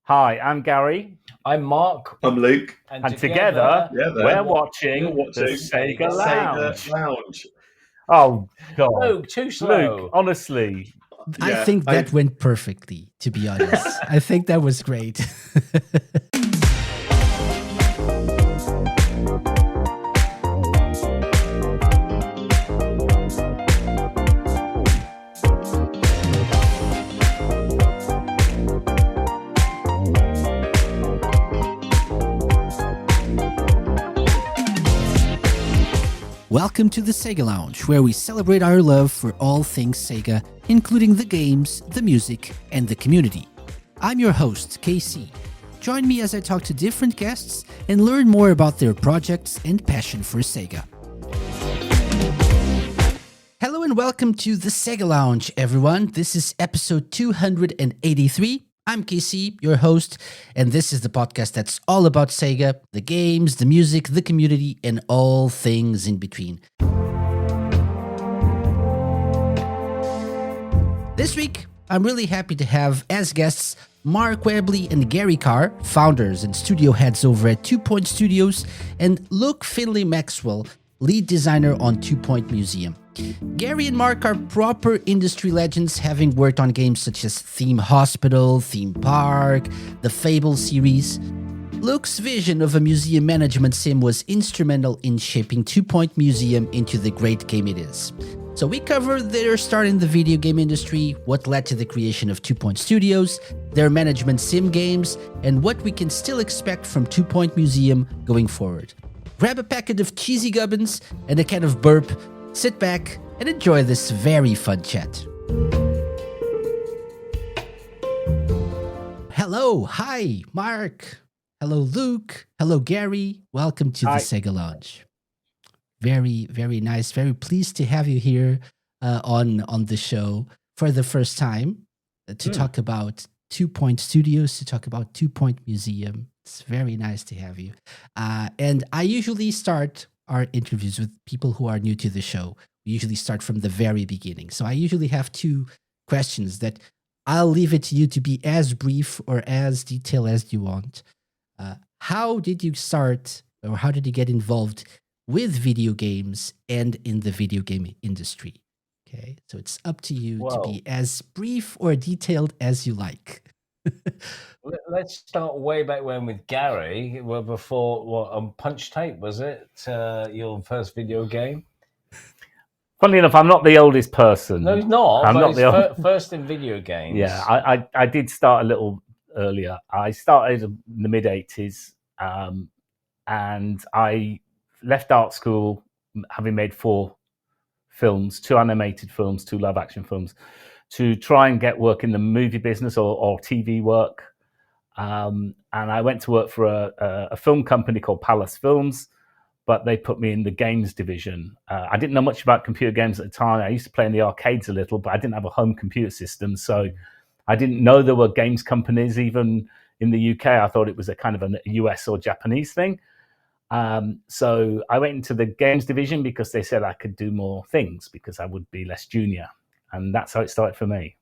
Hi, I'm Gary. I'm Mark. I'm Luke. And together we're watching the Sega Lounge. Oh, God. Luke, too slow. Luke, honestly. I think that went perfectly, to be honest. I think that was great. Welcome to the Sega Lounge, where we celebrate our love for all things Sega, including the games, the music, and the community. I'm your host, KC. Join me as I talk to different guests and learn more about their projects and passion for Sega. Hello and welcome to the Sega Lounge, everyone. This is episode 283. I'm KC, your host, and this is the podcast that's all about Sega, the games, the music, the community, and all things in between. This week, I'm really happy to have as guests Mark Webley and Gary Carr, founders and studio heads over at 2 Point Studios, and Luke Finlay-Maxwell, lead designer on 2 Point Museum. Gary and Mark are proper industry legends, having worked on games such as Theme Hospital, Theme Park, the Fable series. Luke's vision of a museum management sim was instrumental in shaping 2 Point Museum into the great game it is. So we cover their start in the video game industry, what led to the creation of 2 Point Studios, their management sim games, and what we can still expect from 2 Point Museum going forward. Grab a packet of cheesy gubbins and a can of burp, sit back, and enjoy this very fun chat. Hello, hi, Mark. Hello, Luke. Hello, Gary. Welcome to the Sega Lounge. Very, very nice. Very pleased to have you here on the show for the first time to talk about 2 Point Studios, to talk about 2 Point Museum. It's very nice to have you. And I usually start our interviews with people who are new to the show. We usually start from the very beginning. So I usually have two questions that I'll leave it to you to be as brief or as detailed as you want. How did you start, or how did you get involved with video games and in the video game industry? Okay, so it's up to you to be as brief or detailed as you like. Let's start way back when with Gary. Well, before on Punch Tape, was it your first video game? Funnily enough, I'm not the oldest person. No, he's not. I'm not the first in video games. Yeah, I did start a little earlier. I started in the mid-'80s, and I left art school having made 4 films, 2 animated films, 2 live-action films, to try and get work in the movie business or TV work. And I went to work for a film company called Palace Films, but they put me in the games division. I didn't know much about computer games at the time. I used to play in the arcades a little, but I didn't have a home computer system. So I didn't know there were games companies even in the UK. I thought it was a kind of a US or Japanese thing. So I went into the games division because they said I could do more things because I would be less junior. And that's how it started for me.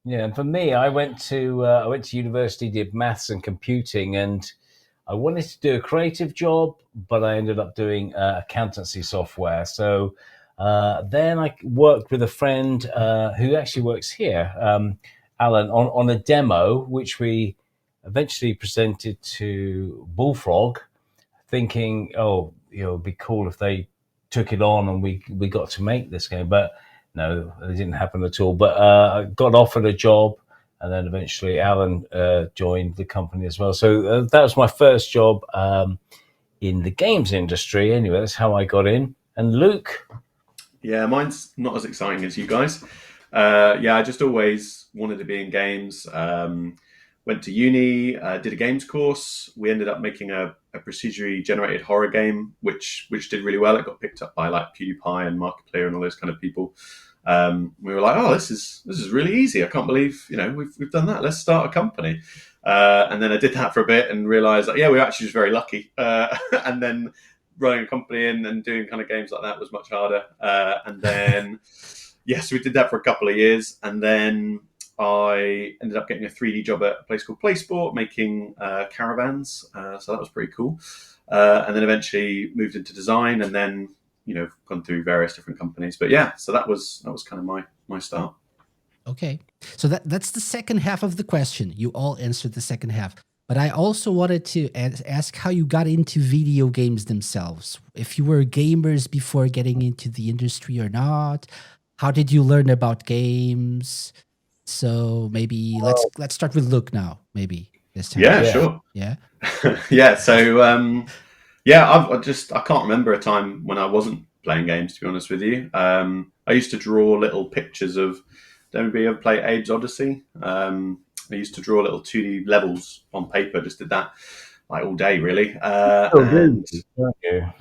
Yeah, and for me, I went to university, did maths and computing, and I wanted to do a creative job, but I ended up doing accountancy software. So then I worked with a friend who actually works here, Alan, on a demo, which we eventually presented to Bullfrog, thinking, it'd be cool if they took it on and we got to make this game. But no, it didn't happen at all. But I got offered a job, and then eventually Alan joined the company as well. So that was my first job in the games industry. Anyway, that's how I got in. And Luke? Yeah, mine's not as exciting as you guys. I just always wanted to be in games. Went to uni, did a games course. We ended up making a procedurally generated horror game, which did really well. It got picked up by like PewDiePie and Markiplier and all those kind of people. We were like, this is really easy. I can't believe we've done that. Let's start a company. And then I did that for a bit and realized that we were actually just very lucky. And then running a company and doing kind of games like that was much harder. And then so we did that for a couple of years, and then I ended up getting a 3D job at a place called PlaySport, making caravans. So that was pretty cool. And then eventually moved into design, and then gone through various different companies. But yeah, so that was kind of my start. Okay. So that's the second half of the question. You all answered the second half. But I also wanted to ask how you got into video games themselves. If you were gamers before getting into the industry or not. How did you learn about games? So maybe let's start with Luke now, maybe this time. Yeah, sure. Yeah. Yeah. So I can't remember a time when I wasn't playing games, to be honest with you. I used to draw little pictures of. Did anybody ever play Abe's Odyssey? I used to draw little 2D levels on paper. Just did that like all day, really.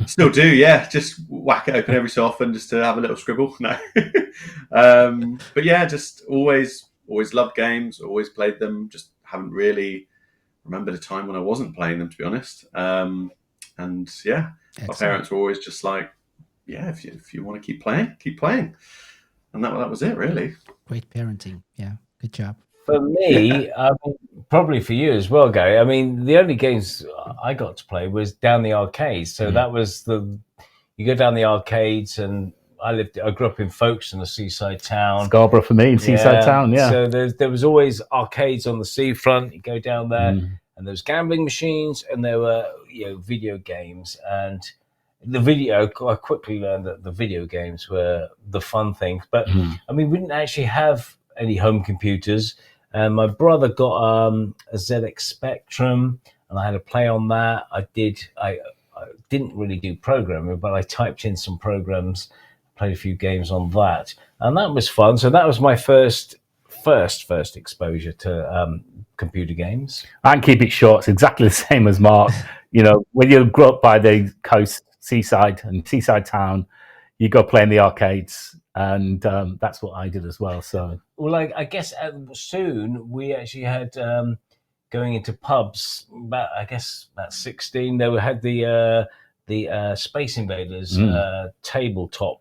Still do, yeah. Just whack it open every so often, just to have a little scribble. No, but yeah, just always loved games. Always played them. Just haven't really remembered a time when I wasn't playing them, to be honest. And yeah, Excellent. My parents were always just like, yeah, if you want to keep playing, and that was it, really. Great parenting. Yeah, good job. For me, probably for you as well, Gary. I mean, the only games I got to play was down the arcades. So that was you go down the arcades, and I grew up in Folkestone, a seaside town. Scarborough for me, seaside town, yeah. So there was always arcades on the seafront. You go down there, and there was gambling machines, and there were video games. And I quickly learned that the video games were the fun things. But I mean, we didn't actually have any home computers. And my brother got a ZX Spectrum, and I had to play on that. I didn't really do programming, but I typed in some programs, played a few games on that, and that was fun. So that was my first exposure to computer games. I can keep it short. It's exactly the same as Mark. When you grow up by the coast, seaside town, you go play in the arcades, and that's what I did as well. So, well, I guess soon we actually had going into pubs. About 16, they had the Space Invaders tabletop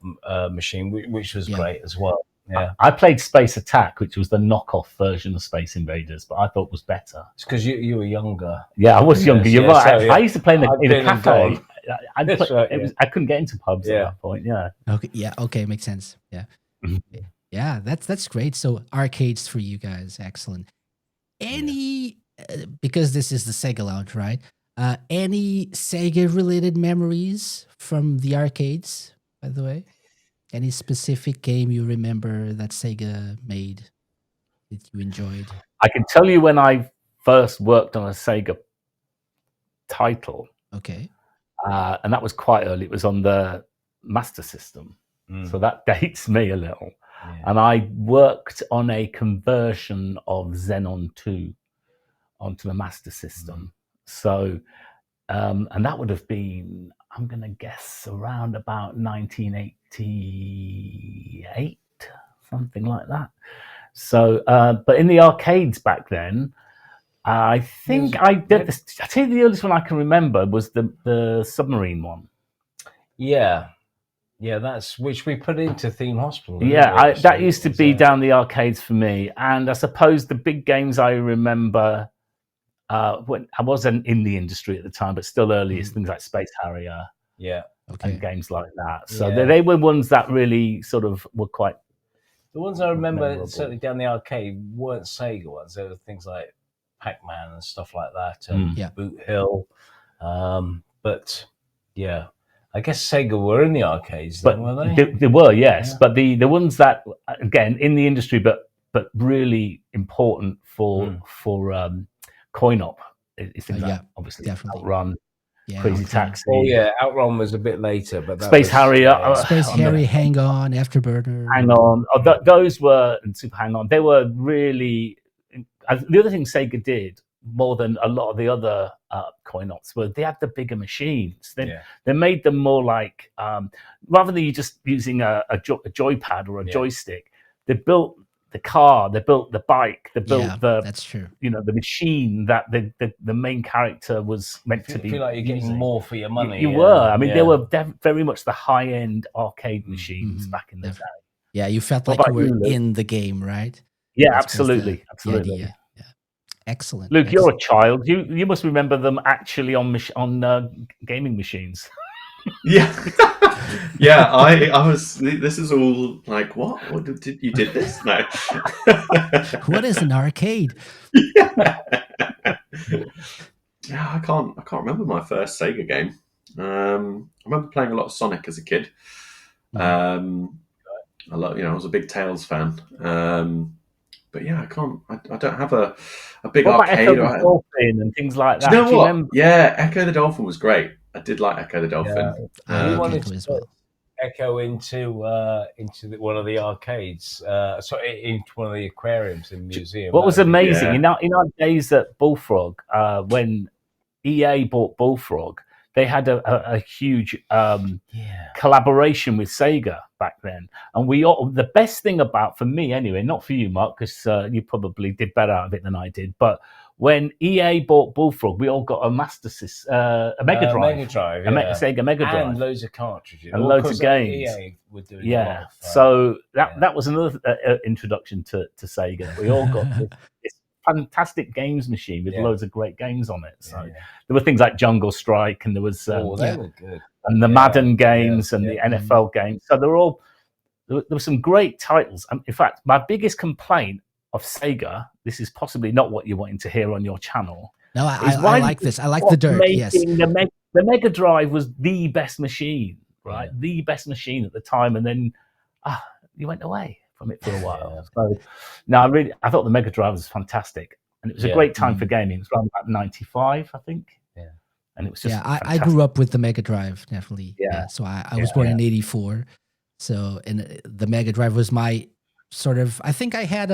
machine, which was great as well. Yeah, I played Space Attack, which was the knockoff version of Space Invaders, but I thought was better. It's because you were younger. Yeah, I was younger. You're right. So, I used to play in a cafe. Right, I couldn't get into pubs at that point. Yeah. Okay. Yeah. Okay. Makes sense. Yeah. Yeah. That's great. So arcades for you guys. Excellent. Because this is the Sega Lounge, right? Any Sega related memories from the arcades, by the way? Any specific game you remember that Sega made that you enjoyed? I can tell you when I first worked on a Sega title. Okay. And that was quite early. It was on the Master System. So that dates me a little. Yeah. And I worked on a conversion of Xenon 2 onto the Master System. So, and that would have been, I'm going to guess, around about 1988, something like that. So, but in the arcades back then, I think I did this. I think the earliest one I can remember was the submarine one. Yeah, that's which we put into Theme Hospital. Yeah, that used to be down the arcades for me. And I suppose the big games I remember when I wasn't in the industry at the time, but still early, is things like Space Harrier, and games like that. So they were ones that really sort of were quite. The ones I remember memorable. Certainly down the arcade weren't Sega ones. There were things like Pac-Man and stuff like that, and Boot Hill. But yeah, I guess Sega were in the arcades, then, were they? They were, yes. Yeah. But the ones that, again, in the industry, but really important for coin-op is things like, obviously, definitely. Outrun, Crazy Taxi. Oh yeah, Outrun was a bit later, but Space Harrier, Hang On, Afterburner, Hang On. Those were, and Super Hang On. They were really. The other thing Sega did more than a lot of the other coin-ops were they had the bigger machines. They made them more like rather than you just using a joypad or a joystick. They built the car, they built the bike, they built that's true. The machine that the main character was meant to be. I feel like you're getting more for your money. You were. I mean, they were very much the high-end arcade machines back in the day. Yeah, you felt like you were in the game, right? Yeah, That's both absolutely. the idea. Yeah. Excellent. Luke, you're Excellent. a child. You must remember them actually on gaming machines. Yeah, yeah. I was. This is all like, what did you did this? No. What is an arcade? Yeah. Yeah, I can't remember my first Sega game. I remember playing a lot of Sonic as a kid. I was a big Tails fan. But yeah, I don't have a big What about Echo arcade. the Dolphin and things like Do you that? know Do you what? remember? Yeah, Echo the Dolphin was great. I did like Echo the Dolphin. I We like wanted Echo to as well. Echo into one of the arcades, into one of the aquariums in the museum. What was amazing Yeah. in our days at Bullfrog, when EA bought Bullfrog, they had a huge collaboration with Sega back then, and the best thing about, for me anyway, not for you, Mark, because you probably did better out of it than I did, but when EA bought Bullfrog, we all got a Master System, a Mega Drive, Sega Mega Drive, and loads of cartridges, and loads of games. EA were doing a lot of, so that was another introduction to Sega. We all got this fantastic games machine with loads of great games on it. So there were things like Jungle Strike, and there was they were good, and the Madden games and the NFL games. So there were some great titles. In fact, my biggest complaint of Sega, this is possibly not what you're wanting to hear on your channel. No, I like this. I like the dirt. Yes, the Mega Drive was the best machine, right? The best machine at the time, and then you went away from it for a while. So I thought the Mega Drive was fantastic, and it was a great time for gaming. It was around about 95, I think. Yeah, and it was just I grew up with the Mega Drive, definitely. Yeah, so I was born in '84, so and the Mega Drive was my sort of. I think I had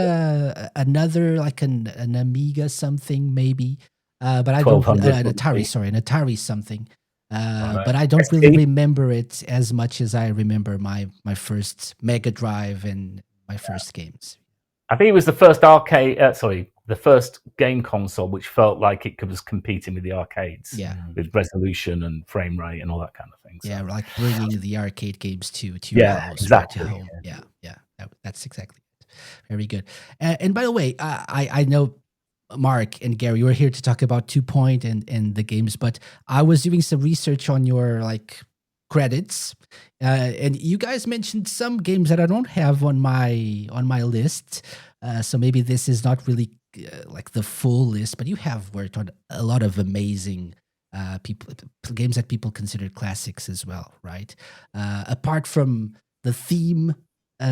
another like an Amiga something maybe, but I don't an Atari. Sorry, an Atari something. But I don't really remember it as much as I remember my first Mega Drive and my first games. I think it was the first the first game console which felt like it was competing with the arcades, with resolution and frame rate and all that kind of thing. So. Yeah, like bringing the arcade games to your house, exactly. To home. Yeah, that's exactly it. Very good. And by the way, I know Mark and Gary, we're here to talk about 2 Point and the games, but I was doing some research on your credits, and you guys mentioned some games that I don't have on my list. So maybe this is not really like the full list, but you have worked on a lot of amazing games that people consider classics as well, right? Apart from the theme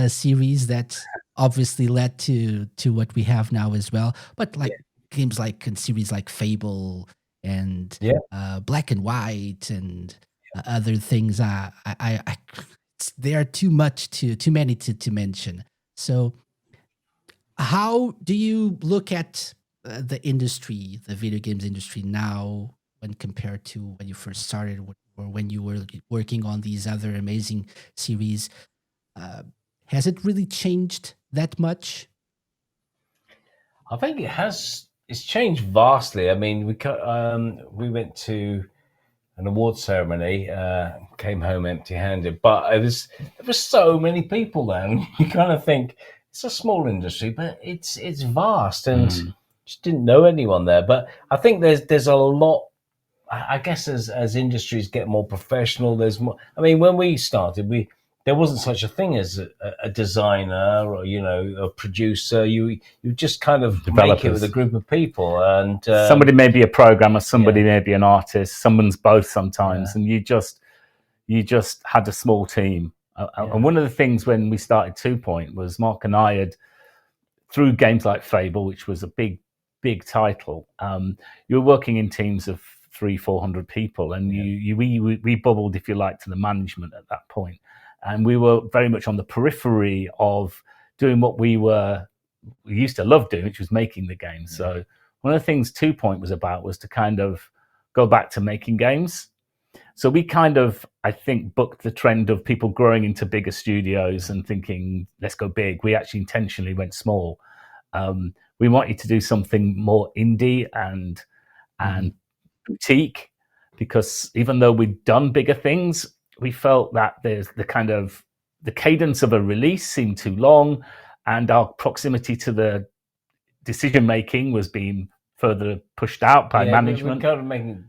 series that obviously led to what we have now as well, but games like in series like Fable and Black and White and other things. There are too many to mention. So how do you look at the industry, the video games industry now, when compared to when you first started or when you were working on these other amazing series? Has it really changed that much? I think it has. It's changed vastly. I mean, we went to an award ceremony, came home empty-handed, but there was so many people there, and you kind of think it's a small industry, but it's vast, and just didn't know anyone there. But I think there's a lot. I guess as industries get more professional, there's more. I mean, when we started, there wasn't such a thing as a designer or a producer. You just kind of make it with a group of people, and somebody may be a programmer, somebody may be an artist, someone's both sometimes, and you just had a small team. And one of the things when we started 2 Point was Mark and I had, through games like Fable, which was a big title, you were working in teams of 300-400 people, and we bubbled, if you like, to the management at that point. And we were very much on the periphery of doing what we used to love doing, which was making the games. So one of the things 2 Point was about was to kind of go back to making games. So we kind of, I think, booked the trend of people growing into bigger studios and thinking, let's go big. We actually intentionally went small. We wanted to do something more indie and boutique, because even though we'd done bigger things, we felt that there's the cadence of a release seemed too long, and our proximity to the decision making was being further pushed out by management. We're kind of making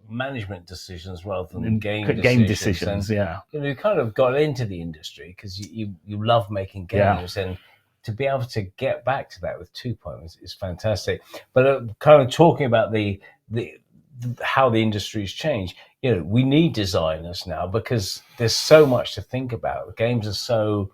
management decisions rather than game decisions. You kind of got into the industry because you love making games, and to be able to get back to that with 2 Point is fantastic. But kind of talking about the how the industry's changed, we need designers now because there's so much to think about. Games are so,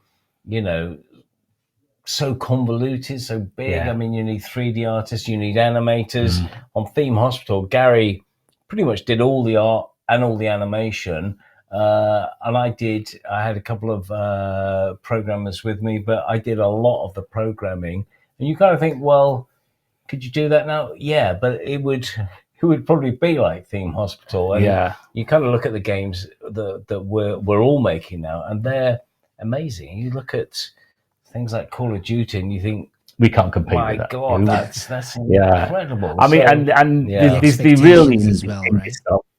so convoluted, so big. Yeah. I mean, you need 3D artists, you need animators. On Theme Hospital, Gary pretty much did all the art and all the animation. And I had a couple of programmers with me, but I did a lot of the programming. And you kind of think, well, could you do that now? Yeah, but it would probably be like Theme Hospital. And you kind of look at the games that we're all making now, and they're amazing. You look at things like Call of Duty, and you think, we can't compete with that. My God, that's incredible. I mean, and there's the really stuff.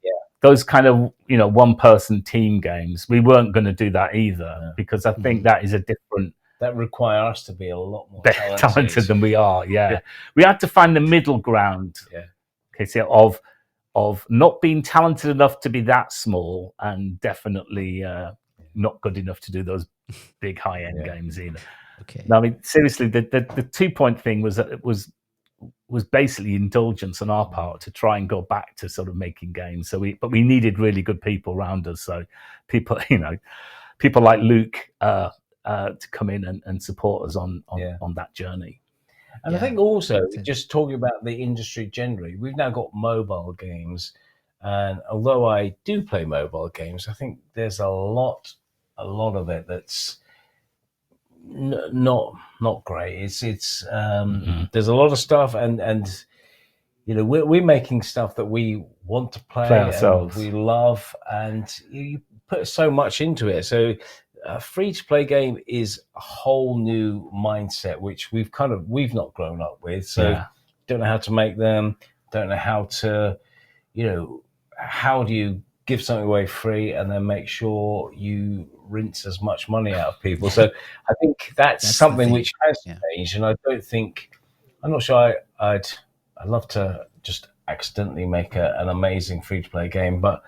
Yeah. Those kind of one-person team games, we weren't going to do that either because I think that is a different. That require us to be a lot more talented than we are. Yeah, we had to find the middle ground. Yeah. Okay, so of not being talented enough to be that small, and definitely not good enough to do those big high-end games either. Okay. No, I mean, seriously, the 2 Point thing was that it was basically indulgence on our part to try and go back to sort of making games. But we needed really good people around us. So people like Luke to come in and support us on that journey. And I think also, just talking about the industry generally, we've now got mobile games. And although I do play mobile games, I think there's a lot of it that's not great. It's there's a lot of stuff, and we're making stuff that we want to play ourselves, and we love, and you put so much into it. So a free-to-play game is a whole new mindset, which we've not grown up with. So don't know how to make them, don't know how to, how do you give something away free and then make sure you rinse as much money out of people. So I think that's something which has changed, and I'm not sure I'd love to just accidentally make an amazing free-to-play game, but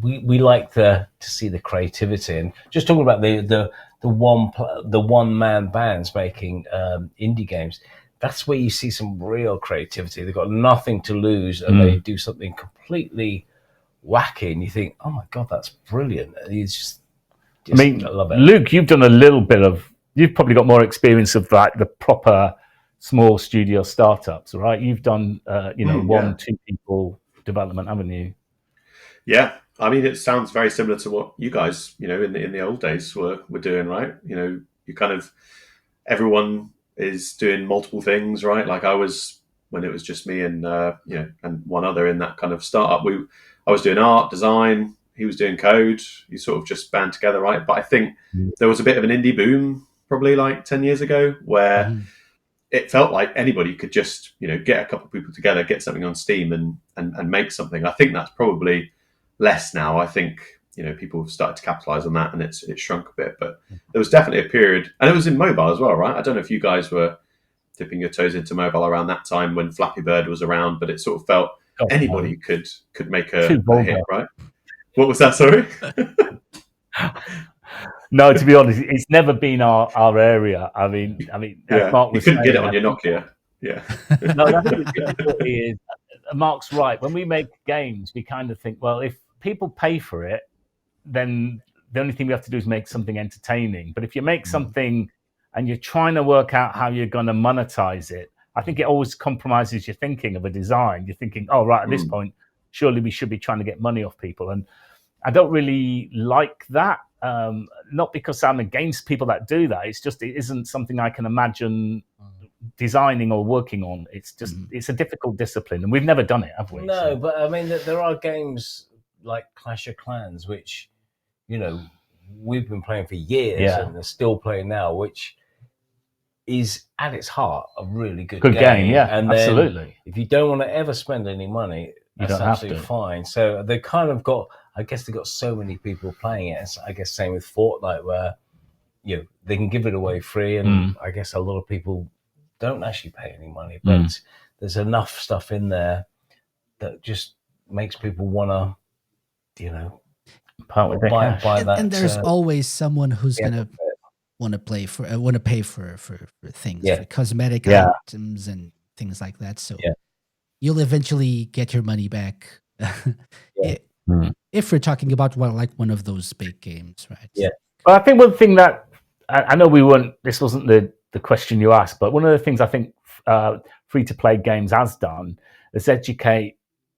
we like to see the creativity. And just talking about the one-man bands making indie games, that's where you see some real creativity. They've got nothing to lose, and they do something completely wacky, and you think, oh my God, that's brilliant. It's just I love it. Luke, you've done you've probably got more experience of like the proper small studio startups, right? You've done 1-2 people development, haven't you? Yeah, I mean, it sounds very similar to what you guys, in the old days were doing, right? You kind of, everyone is doing multiple things, right? Like I was, when it was just me and and one other in that kind of startup, I was doing art, design, he was doing code, you sort of just band together, right? But I think there was a bit of an indie boom probably like 10 years ago where it felt like anybody could just, get a couple of people together, get something on Steam and make something. I think that's probably less now. I think, people have started to capitalize on that and it's shrunk a bit, but there was definitely a period, and it was in mobile as well, right? I don't know if you guys were dipping your toes into mobile around that time when Flappy Bird was around, but it sort of felt anybody could make a hit, right? What was that, sorry? No, to be honest, it's never been our area. I mean, Mark was you couldn't get it on your Nokia. Yeah. No, that's the difficulty is, Mark's right. When we make games, we kind of think, well, if people pay for it, then the only thing we have to do is make something entertaining. But if you make something and you're trying to work out how you're going to monetize it, I think it always compromises your thinking of a design. You're thinking, oh, right, at this point, surely we should be trying to get money off people. And I don't really like that. Not because I'm against people that do that. It's just, it isn't something I can imagine designing or working on. It's just, it's a difficult discipline, and we've never done it, have we? No, but I mean, there are games like Clash of Clans, which, we've been playing for years and they're still playing now, which is at its heart a really good game. Yeah, and absolutely. If you don't want to ever spend any money, that's absolutely fine. So they kind of got, I guess they got so many people playing it. It's, I guess same with Fortnite, where they can give it away free, and I guess a lot of people don't actually pay any money, but there's enough stuff in there that just makes people want to, buy that. And there's always someone who's gonna want to pay for things, for cosmetic items and things like that. So you'll eventually get your money back. If we're talking about one of those big games, right? Yeah. Well, I think one thing that I know this wasn't the question you asked, but one of the things I think free-to-play games has done is educate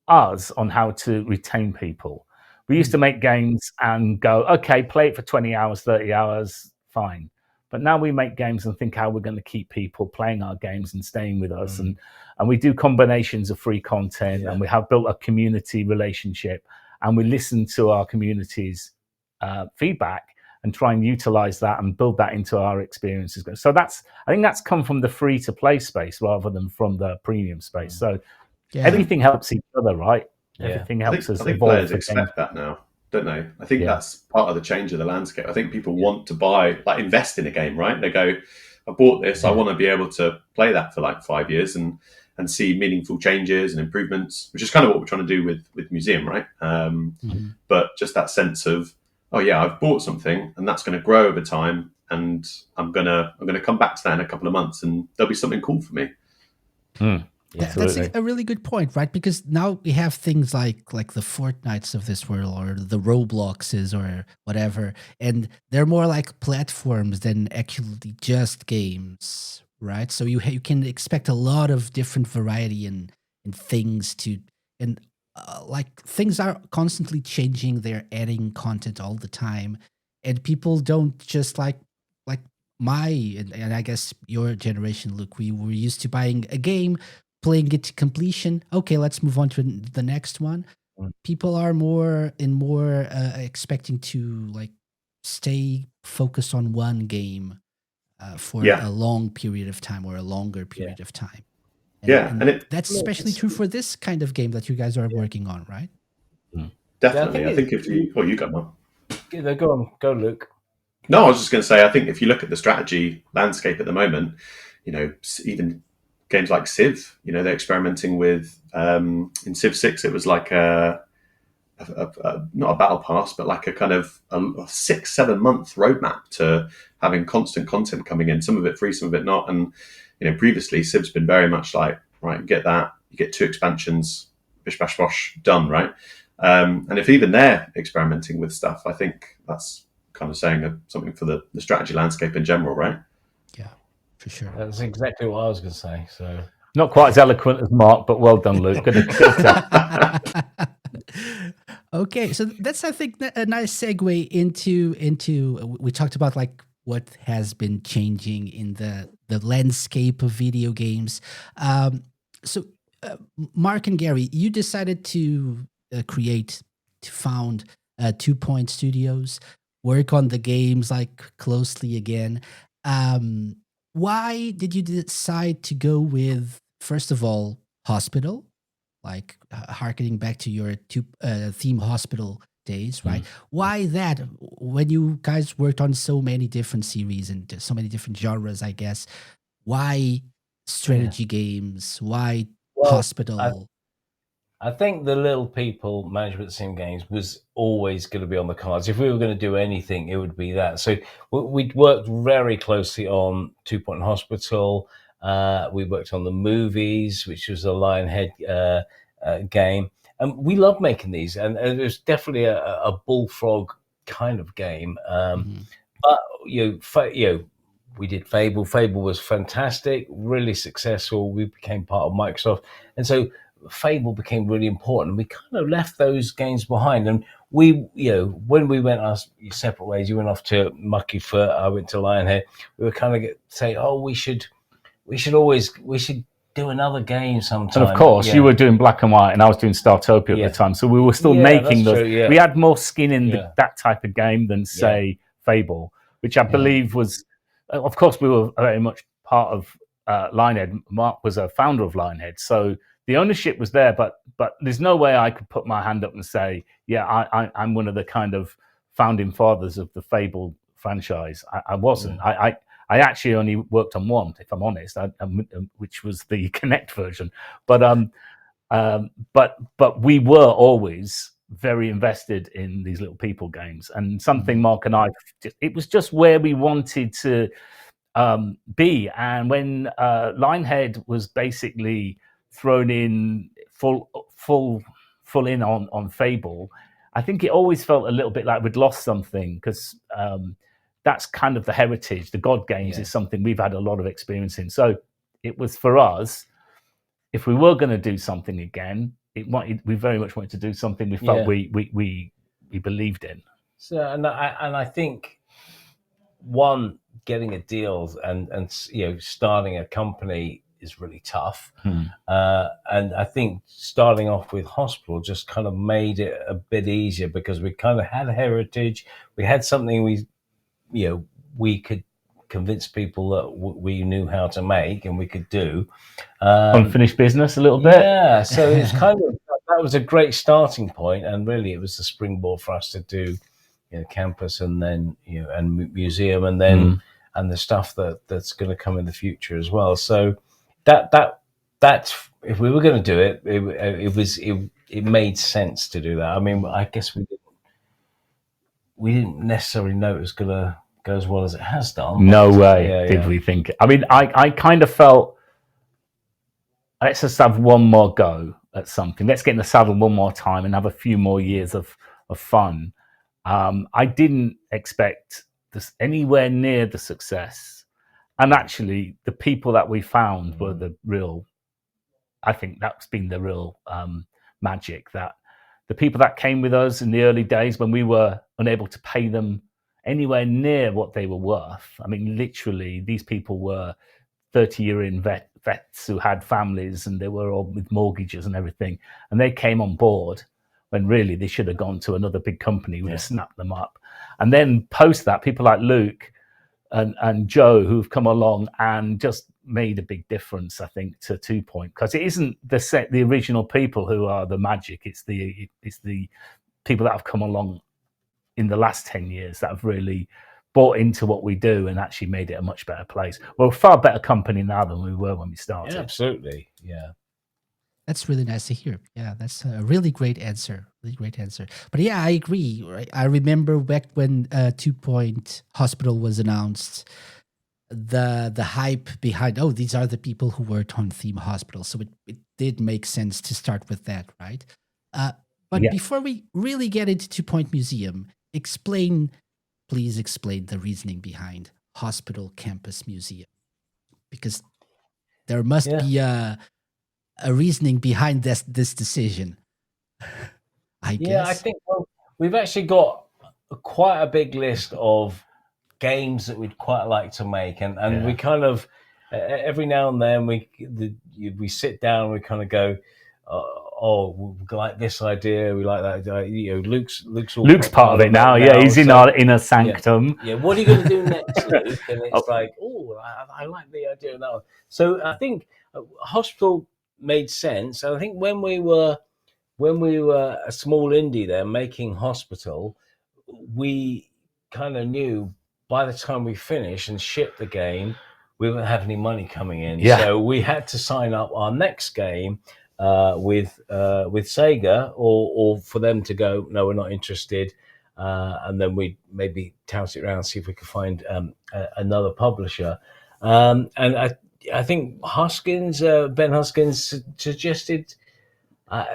us on how to retain people. We used to make games and go, okay, play it for 20 hours, 30 hours, fine. But now we make games and think how we're going to keep people playing our games and staying with us. And we do combinations of free content, and we have built a community relationship, and we listen to our community's feedback and try and utilize that and build that into our experiences. So I think that's come from the free to play space rather than from the premium space. So everything helps each other, right? Everything helps us. I think players expect that now, don't they? I think that's part of the change of the landscape. I think people want to invest in a game, right? They go, I bought this, I want to be able to play that for like 5 years and see meaningful changes and improvements, which is kind of what we're trying to do with Museum, right? But just that sense of, oh yeah, I've bought something and that's going to grow over time, and I'm gonna come back to that in a couple of months, and there'll be something cool for me. That's a really good point, right? Because now we have things like the Fortnites of this world, or the Robloxes, or whatever, and they're more like platforms than actually just games, right? So you can expect a lot of different variety and things things are constantly changing. They're adding content all the time, and people don't just like and I guess your generation, Luke. We were used to buying a game, playing it to completion. Okay, let's move on to the next one. People are more expecting to stay focused on one game for a long period of time, or a longer period of time. And that's especially true for this kind of game that you guys are working on, right? Definitely. I think if you... Oh, you got one. Yeah, go Luke. No, I was just going to say, I think if you look at the strategy landscape at the moment, even games like Civ, they're experimenting with, in Civ 6, it was like not a battle pass, but like a kind of a 6-7 month roadmap to having constant content coming in, some of it free, some of it not. And, previously Civ's been very much like, right, get that, you get 2 expansions, bish, bash, bosh, done, right? And if even they're experimenting with stuff, I think that's kind of saying something for the strategy landscape in general, right? Yeah, for sure. That's exactly what I was going to say. So not quite as eloquent as Mark, but well done, Luke. Okay, so that's, I think, a nice segue into we talked about what has been changing in the landscape of video games. So Mark and Gary, you decided to found 2 Point Studios, work on the games closely again. Why did you decide to go with, first of all, Hospital, harkening back to your theme Hospital days, right? Why that, when you guys worked on so many different series and so many different genres, I guess? Why strategy games? Why Hospital? I think the Little People management sim games was always going to be on the cards. If we were going to do anything, it would be that. So we'd worked very closely on 2 Point Hospital. We worked on the movies, which was a Lionhead game. And we loved making these. And it was definitely a bullfrog kind of game. But, we did Fable. Fable was fantastic, really successful. We became part of Microsoft. And so Fable became really important. We kind of left those games behind, and we, when we went our separate ways, you went off to Mucky Foot, I went to Lionhead. We were kind of saying, "Oh, we should do another game sometime." And of course, you were doing Black and White, and I was doing Startopia at the time, so we were still making those. True, we had more skin in that type of game than say Fable, which I believe was. Of course, we were very much part of Lionhead. Mark was a founder of Lionhead, so the ownership was there, but there's no way I could put my hand up and say, yeah, I'm one of the kind of founding fathers of the Fable franchise. I wasn't. I actually only worked on one, if I'm honest, which was the Kinect version. But we were always very invested in these little people games, and something Mark and I, it was just where we wanted to be. And when Linehead was basically thrown in full in on Fable, I think it always felt a little bit like we'd lost something, because that's kind of the heritage. The God games is something we've had a lot of experience in. So it was, for us, if we were going to do something again, we very much wanted to do something we felt we believed in. So, and I think getting a deal and starting a company is really tough. And I think starting off with Hospital just kind of made it a bit easier, because we kind of had a heritage. We had something we could convince people that we knew how to make and we could do. Unfinished business a little bit. Yeah, so it's kind of, that was a great starting point, and really it was the springboard for us to do campus, and then and museum, and then and the stuff that's going to come in the future as well. So that's if we were going to do it, it made sense to do that. I mean, I guess we didn't necessarily know it was going to go as well as it has done. No way did we think it. I mean, I kind of felt, let's just have one more go at something. Let's get in the saddle one more time and have a few more years of fun. I didn't expect this anywhere near the success. And actually, the people that we found were the real, I think that's been the real magic, that the people that came with us in the early days when we were unable to pay them anywhere near what they were worth. I mean, literally, these people were 30-year-in vets who had families, and they were all with mortgages and everything. And they came on board when really they should have gone to another big company who would have snapped them up. And then post that, people like Luke and Joe, who've come along and just made a big difference, I think, to 2 Point, because it isn't the original people who are the magic. It's the people that have come along in the last 10 years that have really bought into what we do and actually made it a much better place. We're a far better company now than we were when we started. Yeah, absolutely. Yeah. That's really nice to hear. Yeah, that's a really great answer. Really great answer. But yeah, I agree. Right? I remember back when 2 Point Hospital was announced, the hype behind, these are the people who worked on Theme Hospital. So it did make sense to start with that, right? But before we really get into 2 Point Museum, please explain the reasoning behind Hospital Campus Museum. Because there must be a reasoning behind this decision, I guess. Yeah, I think we've actually got quite a big list of games that we'd quite like to make, and we kind of every now and then we sit down and we kind of go, we like this idea, we like that idea. Luke's part of it now. Yeah, he's in our inner sanctum. Yeah, what are you going to do next, Luke? And it's like, I like the idea of that one. So I think Hospital made sense. I think when we were a small indie there making Hospital, we kind of knew by the time we finished and shipped the game, we wouldn't have any money coming in. Yeah. So we had to sign up our next game with Sega, or for them to go, no, we're not interested, and then we maybe tout it around and see if we could find another publisher. And I think Ben Hoskins suggested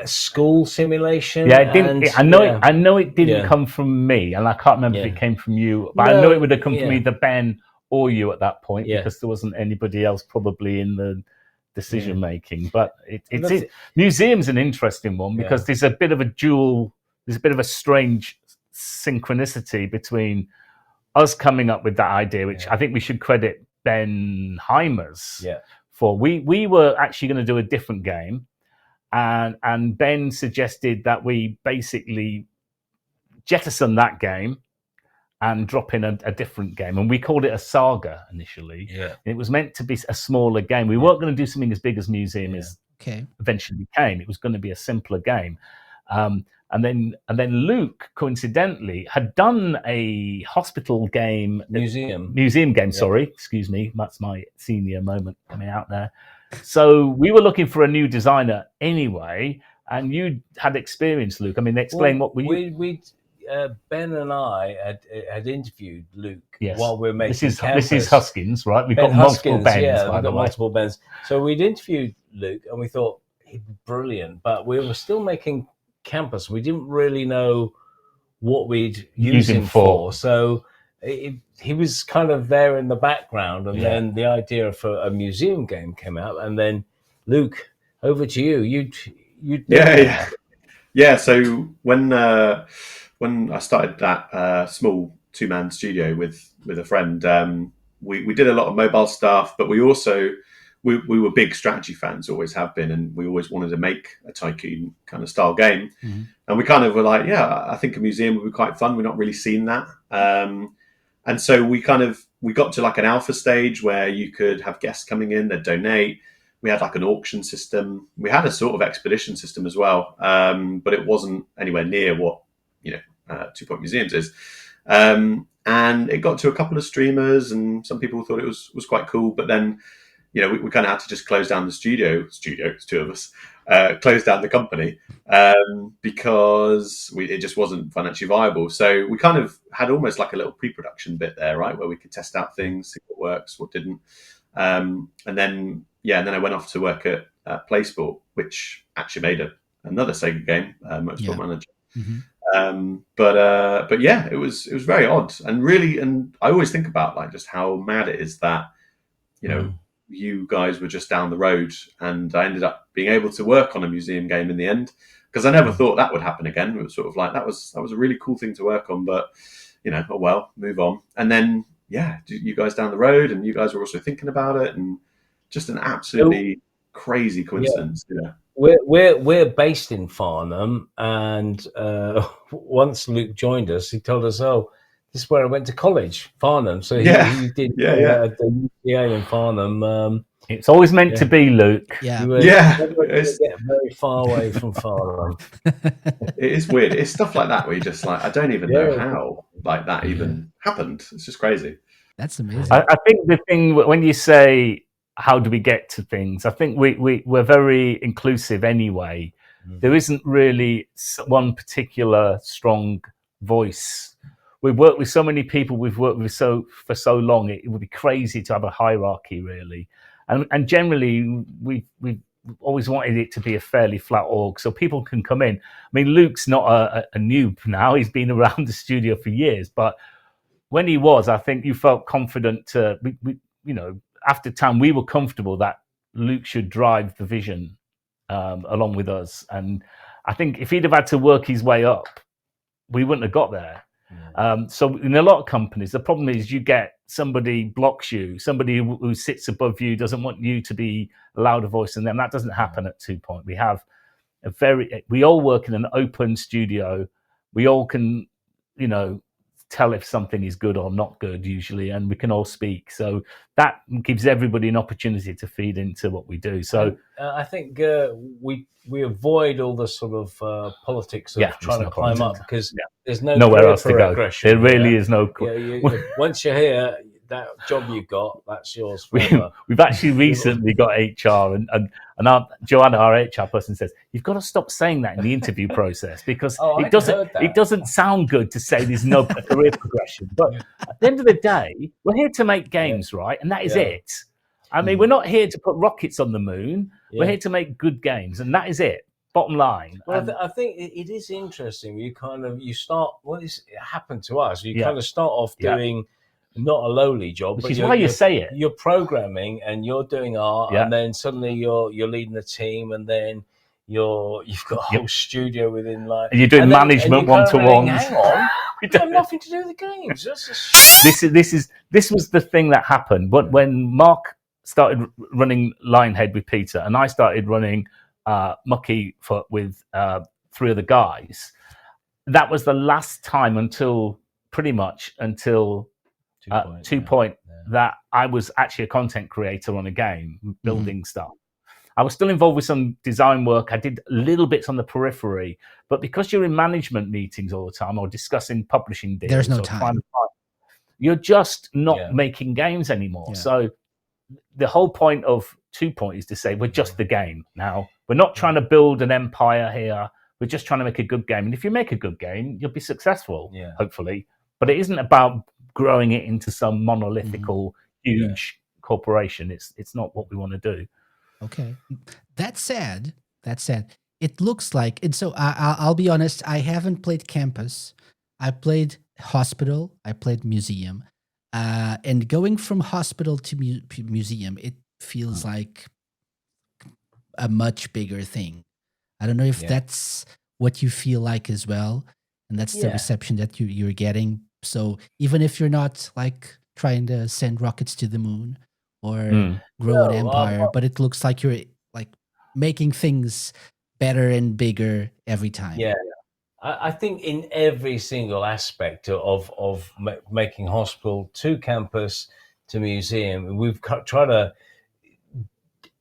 school simulation. Yeah, it didn't. I know it didn't come from me, and I can't remember if it came from you. But I know it would have come from either Ben or you at that point, because there wasn't anybody else probably in the decision making. But museum's an interesting one, because there's a bit of a strange synchronicity between us coming up with that idea, which I think we should credit Ben Heimers for. We were actually going to do a different game, and Ben suggested that we basically jettison that game and drop in a different game, and we called it a saga initially. It was meant to be a smaller game. We weren't going to do something as big as Museum as eventually became. It was going to be a simpler game, And then Luke, coincidentally, had done a hospital game, museum game. Sorry, excuse me, that's my senior moment coming out there. So we were looking for a new designer anyway, and you had experience, Luke. I mean, explain what were you? We Ben and I had interviewed Luke Yes. while we were making this is Huskins, right? We've Ben got multiple Huskins, Bens, yeah, by we've the got way. multiple Bens. So we'd interviewed Luke, and we thought he'd be brilliant, but we were still making campus. We didn't really know what we'd use him for. So he was kind of there in the background, and then the idea for a museum game came out, and then Luke, over to you. Yeah. So when I started that small 2-man studio with a friend, we did a lot of mobile stuff, but we also we were big strategy fans, always have been, and we always wanted to make a tycoon kind of style game. Mm-hmm. And we kind of were like, I think a museum would be quite fun. We're not really seen that. And so we got to like an alpha stage where you could have guests coming in, they'd donate. We had like an auction system. We had a sort of expedition system as well, but it wasn't anywhere near what 2 Point Museums is. And it got to a couple of streamers, and some people thought it was quite cool. But then, we kind of had to just close down the studio. It's 2 of us, close down the company because it just wasn't financially viable. So we kind of had almost like a little pre-production bit there, right, where we could test out things, see what works, what didn't, and then I went off to work at PlaySport, which actually made another Sega game, Motorsport Manager. Mm-hmm. But yeah, it was very odd, and I always think about like just how mad it is that you guys were just down the road, and I ended up being able to work on a museum game in the end, because I never thought that would happen again. It was sort of like that was a really cool thing to work on, but oh well, move on. And then you guys down the road, and you guys were also thinking about it, and just an absolutely crazy coincidence. We're based in Farnham, and once Luke joined us, he told us, "Oh, this is where I went to college, Farnham." So he did the UCA in Farnham. It's always meant to be, Luke. Never get very far away from Farnham. It is weird. It's stuff like that where you just like, I don't even know how like that even happened. It's just crazy. That's amazing. I think the thing when you say, how do we get to things? I think we're very inclusive anyway. Mm-hmm. There isn't really one particular strong voice. We've worked with so many people. We've worked with for so long. It would be crazy to have a hierarchy, really. And generally, we've always wanted it to be a fairly flat org, so people can come in. I mean, Luke's not a noob now. He's been around the studio for years, but when he was, I think you felt confident to, after time, we were comfortable that Luke should drive the vision along with us. And I think if he'd have had to work his way up, we wouldn't have got there. So in a lot of companies, the problem is you get somebody blocks you, somebody who sits above you doesn't want you to be allowed a voice in them. That doesn't happen at 2 Point. We have we all work in an open studio. We all can, tell if something is good or not good usually, and we can all speak. So that gives everybody an opportunity to feed into what we do. So I think we avoid all the sort of politics of trying to climb up, because there's nowhere else to go. There really is no. Once you're here, that job you got, that's yours forever. We've actually recently got HR, and Joanna, our HR person, says you've got to stop saying that in the interview process, because it doesn't sound good to say there's no career progression. But at the end of the day, we're here to make games, right? And that is it. I mean, we're not here to put rockets on the moon. We're here to make good games, and that is it. Bottom line. Well, I think it is interesting. You start. It happened to us. You kind of start off doing not a lowly job, which is why you say it. You're programming and you're doing art, and then suddenly you're leading the team, and then you've got a whole studio within like. And you're doing management one-to-ones. Hang on, we have nothing to do with the games. This was the thing that happened. But when Mark started running Lionhead with Peter, and I started running Mucky with 3 other guys, that was the last time until 2 Point that I was actually a content creator on a game, building stuff. I was still involved with some design work. I did little bits on the periphery, but because you're in management meetings all the time or discussing publishing deals, There's no or time. you're just not making games anymore. Yeah. So the whole point of 2 Point is to say we're just the game now. We're not trying to build an empire here. We're just trying to make a good game. And if you make a good game, you'll be successful, hopefully. But it isn't about growing it into some monolithical, huge corporation. It's not what we want to do. Okay. That said, it looks like, and so I'll be honest, I haven't played Campus. I played Hospital. I played Museum. And going from Hospital to Museum, it feels like a much bigger thing. I don't know if that's what you feel like as well, and that's the reception that you're getting. So even if you're not like trying to send rockets to the moon or grow an empire, but it looks like you're like making things better and bigger every time. Yeah. I think in every single aspect of making Hospital to Campus to Museum, we've tried to,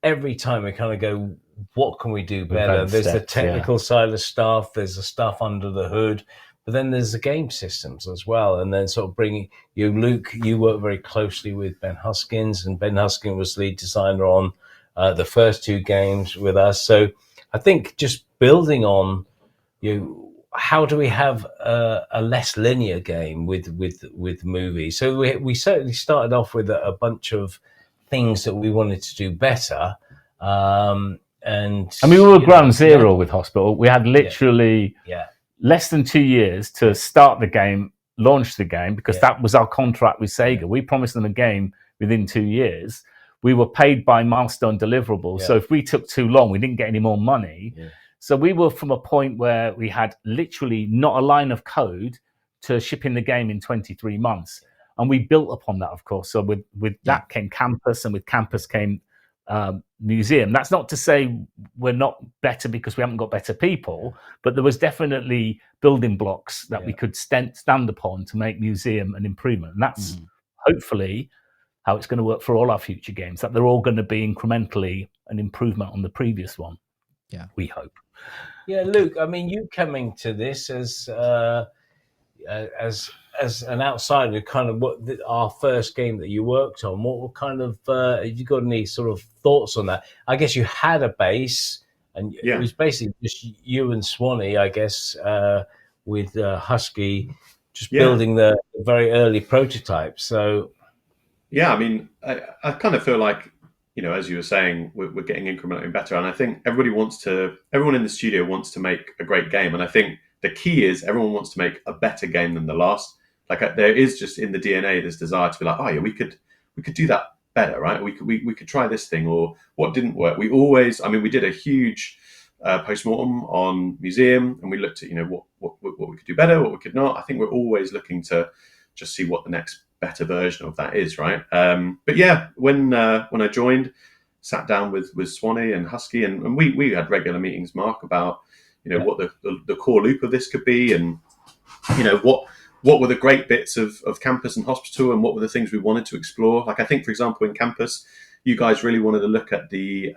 every time we kind of go, what can we do better? There's the technical side of stuff, there's the stuff under the hood, but then there's the game systems as well. And then sort of bringing Luke, you work very closely with Ben Huskins, and Ben Huskins was lead designer on the first 2 games with us. So I think just building on how do we have a less linear game with movies? So we certainly started off with a bunch of things that we wanted to do better. And I mean, we were ground zero with Hospital. We had literally less than 2 years to start the game, launch the game, because that was our contract with Sega. We promised them a game within 2 years. We were paid by milestone deliverables. So if we took too long, we didn't get any more money. So we were from a point where we had literally not a line of code to shipping the game in 23 months. And we built upon that, of course. So with that came Campus, and with Campus came Museum. That's not to say we're not better because we haven't got better people, but there was definitely building blocks that we could stand upon to make Museum an improvement. And that's hopefully how it's going to work for all our future games, that they're all going to be incrementally an improvement on the previous one. Yeah, we hope. Yeah, Luke, I mean, you coming to this as an outsider, kind of our first game that you worked on, what kind of, have you got any sort of thoughts on that? I guess you had a base, and it was basically just you and Swanee, I guess, with Husky, just building the very early prototype. So, yeah, I mean, I kind of feel like, as you were saying, we're getting incrementally better. And I think everyone in the studio wants to make a great game. And I think the key is everyone wants to make a better game than the last. Like there is just in the DNA this desire to be like, oh yeah, we could do that better, right? We could try this thing, or what didn't work. We did a huge postmortem on Museum, and we looked at what we could do better, what we could not. I think we're always looking to just see what the next better version of that is, right? But yeah, when I joined, sat down with Swanee and Husky, and we had regular meetings, Mark, about what the core loop of this could be, and what were the great bits of Campus and Hospital, and what were the things we wanted to explore. Like I think, for example, in Campus, you guys really wanted to look at the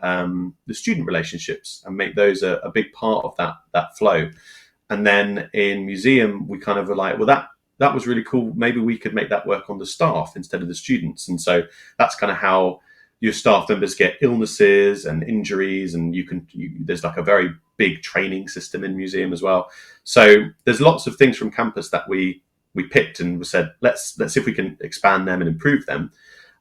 student relationships and make those a big part of that flow. And then in Museum, we kind of were like, well, that was really cool. Maybe we could make that work on the staff instead of the students. And so that's kind of how your staff members get illnesses and injuries, and there's like a very big training system in Museum as well. So there's lots of things from Campus that we picked and we said, let's see if we can expand them and improve them,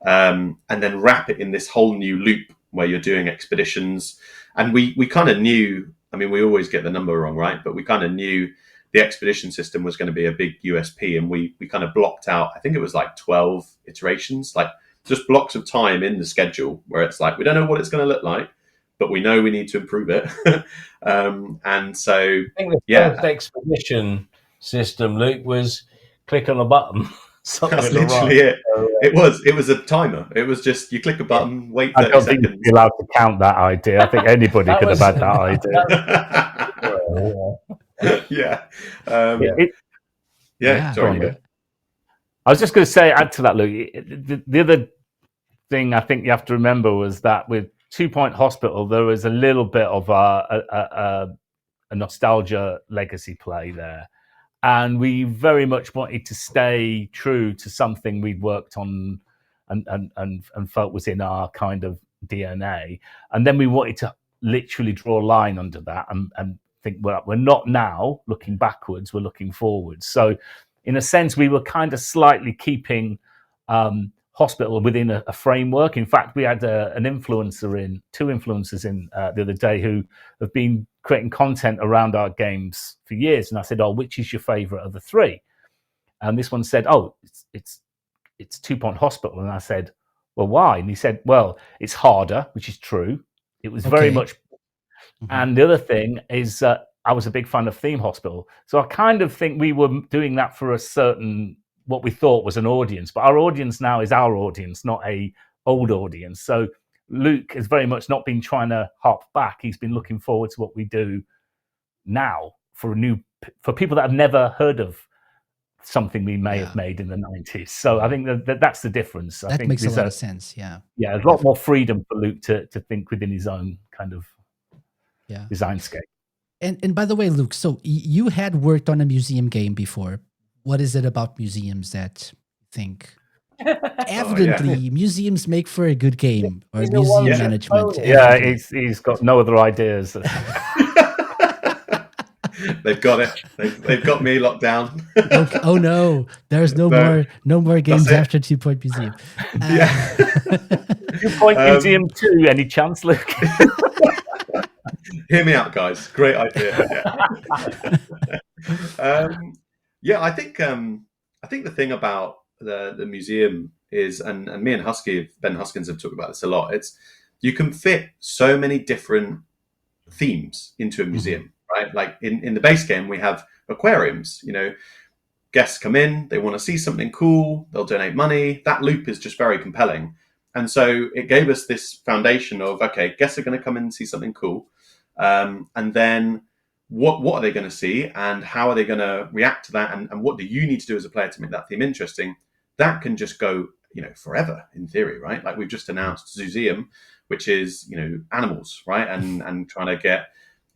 and then wrap it in this whole new loop where you're doing expeditions. And we kind of knew, I mean, we always get the number wrong, right? But we kind of knew the expedition system was going to be a big USP, and we kind of blocked out, I think it was like 12 iterations, like just blocks of time in the schedule where it's like, we don't know what it's going to look like, but we know we need to improve it. And so, I think the first expedition system, Luke, was click on a button. That's literally it. It was a timer. It was just you click a button, wait 30 seconds. I don't think you're allowed to count that idea. I think anybody could have had that idea. Yeah. Sorry. I was just going to say, add to that, Luke. The other thing I think you have to remember was that with 2 Point Hospital, there was a little bit of a nostalgia legacy play there. And we very much wanted to stay true to something we'd worked on and felt was in our kind of DNA. And then we wanted to literally draw a line under that and think, well, we're not now looking backwards, we're looking forwards. So in a sense, we were kind of slightly keeping Hospital within a framework. In fact, we had two influencers in the other day who have been creating content around our games for years. And I said, which is your favorite of the three? And this one said, it's 2 Point Hospital. And I said, well, why? And he said, well, it's harder, which is true. It was very much. Mm-hmm. And the other thing is I was a big fan of Theme Hospital. So I kind of think we were doing that for a certain, what we thought was an audience. But our audience now is our audience, not a old audience. So Luke has very much not been trying to hop back. He's been looking forward to what we do now for people that have never heard of something we may have made in the 90s. So I think that's the difference. I think makes a lot of sense. Yeah, there's a lot more freedom for Luke to think within his own kind of design scape. And by the way, Luke, so you had worked on a museum game before. What is it about museums that you think? Evidently, museums make for a good game or museum management. Yeah, he's got no other ideas. They've got it. They've got me locked down. Okay. Oh no, there's no more games after 2 Point Museum. 2 Point Museum 2. Any chance, Luke? Hear me out, guys. Great idea. I think the thing about the museum is, and me and Ben Huskins have talked about this a lot. It's you can fit so many different themes into a museum, right? Like in the base game, we have aquariums. Guests come in, they want to see something cool, they'll donate money. That loop is just very compelling, and so it gave us this foundation of guests are going to come in and see something cool, and then what are they going to see, and how are they going to react to that, and what do you need to do as a player to make that theme interesting? That can just go, forever in theory, right? Like we've just announced Zooseum, which is, animals, right? And trying to get,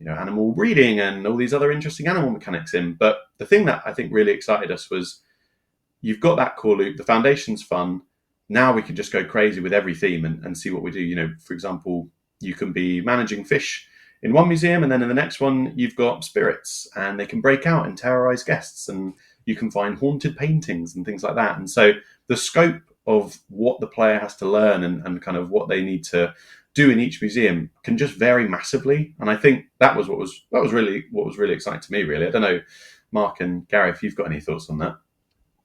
animal breeding and all these other interesting animal mechanics in. But the thing that I think really excited us was you've got that core loop, the foundation's fun. Now we can just go crazy with every theme and see what we do. For example, you can be managing fish in one museum, and then in the next one, you've got spirits, and they can break out and terrorize guests, and you can find haunted paintings and things like that. And so the scope of what the player has to learn and kind of what they need to do in each museum can just vary massively. And I think that was what was really exciting to me, really. I don't know, Mark and Gary, if you've got any thoughts on that.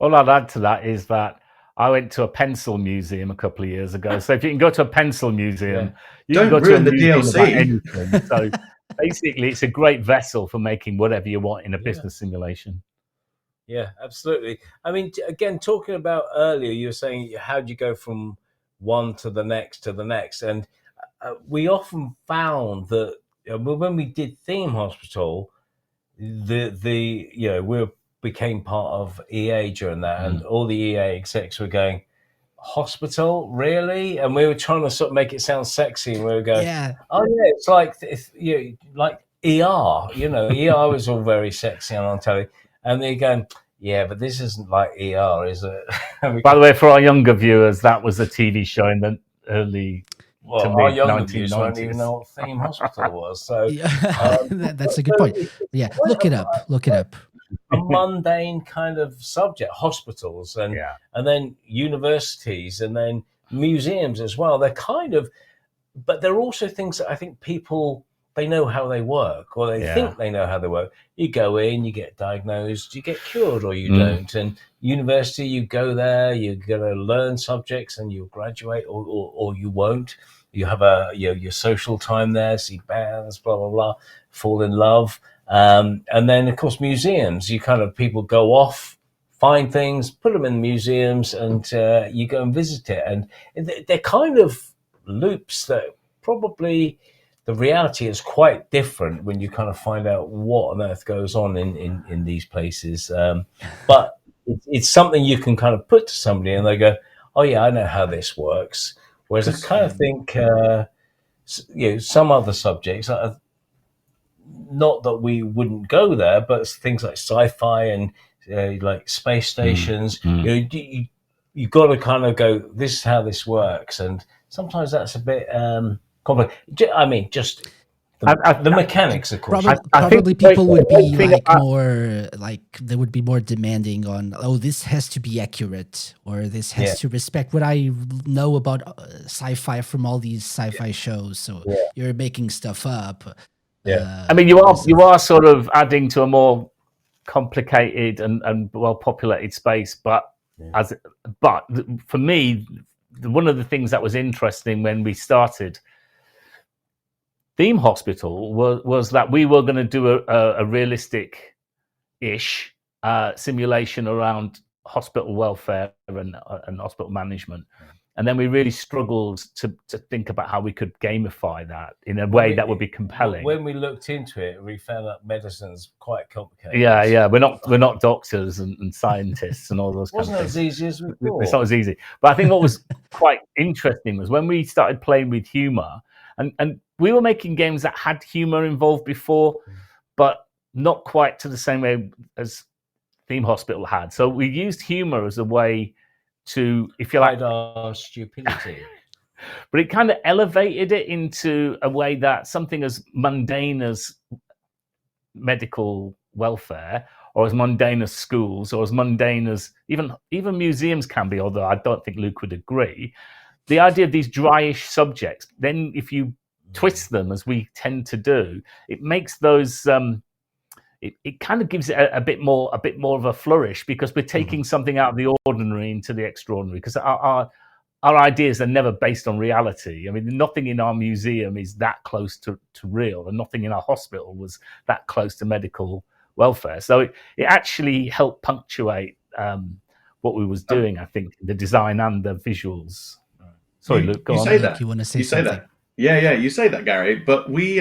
All I'd add to that is that I went to a pencil museum a couple of years ago. So if you can go to a pencil museum, you don't can go ruin to a the museum DLC. about anything. So basically, it's a great vessel for making whatever you want in a business simulation. Yeah, absolutely. I mean, again, talking about earlier, you were saying how do you go from one to the next, and we often found that when we did Theme Hospital, we became part of EA during that, and all the EA execs were going, hospital, really? And we were trying to sort of make it sound sexy, and we were going, it's like like ER, ER was all very sexy on telly, and they're going, yeah, but this isn't like ER, is it? By the way, for our younger viewers, that was a TV show in the early our younger viewers won't even know what Theme Hospital was. So that's a good point. Yeah, look it up. A mundane kind of subject, hospitals and then universities and then museums as well. They're but they're also things that I think people, they know how they work, or they think they know how they work. You go in, you get diagnosed, you get cured, or you don't. And university, you go there, you're going to learn subjects, and you'll graduate, or you won't. You have your social time there, see bands, blah blah blah, fall in love. And then, of course, museums. People go off, find things, put them in museums, and you go and visit it. And they're kind of loops that probably the reality is quite different when you kind of find out what on earth goes on in these places. But it's something you can kind of put to somebody, and they go, "Oh yeah, I know how this works." Whereas I kind of think some other subjects. Not that we wouldn't go there, but things like sci-fi and like space stations. You've got to kind of go, this is how this works, and sometimes that's a bit complicated. I mean, just the mechanics, of course. Probably people would be like more like they would be more demanding on, oh, this has to be accurate, or this has to respect what I know about sci-fi from all these sci-fi shows. So you're making stuff up. I mean, you are sort of adding to a more complicated and well-populated space, but for me, one of the things that was interesting when we started Theme Hospital was that we were going to do a realistic-ish simulation around hospital welfare and hospital management. And then we really struggled to think about how we could gamify that in a way that would be compelling. When we looked into it, we found that medicine's quite complicated. Yeah. We're not doctors and scientists and all those kind of things. Wasn't as easy as we thought. It's not as easy. But I think what was quite interesting was when we started playing with humor, and we were making games that had humor involved before, but not quite to the same way as Theme Hospital had. So we used humor as a way to, if you like, our stupidity. But it kind of elevated it into a way that something as mundane as medical welfare, or as mundane as schools, or as mundane as even museums can be, although I don't think Luke would agree. The idea of these dryish subjects, then if you twist them, as we tend to do, it makes those it kind of gives it a bit more of a flourish, because we're taking something out of the ordinary into the extraordinary, because our ideas are never based on reality. I mean, nothing in our museum is that close to real, and nothing in our hospital was that close to medical welfare. So it actually helped punctuate what we was doing, I think, the design and the visuals. Sorry, Luke, go on. Say that. You want to say something? Say that. Yeah, you say that, Gary. But we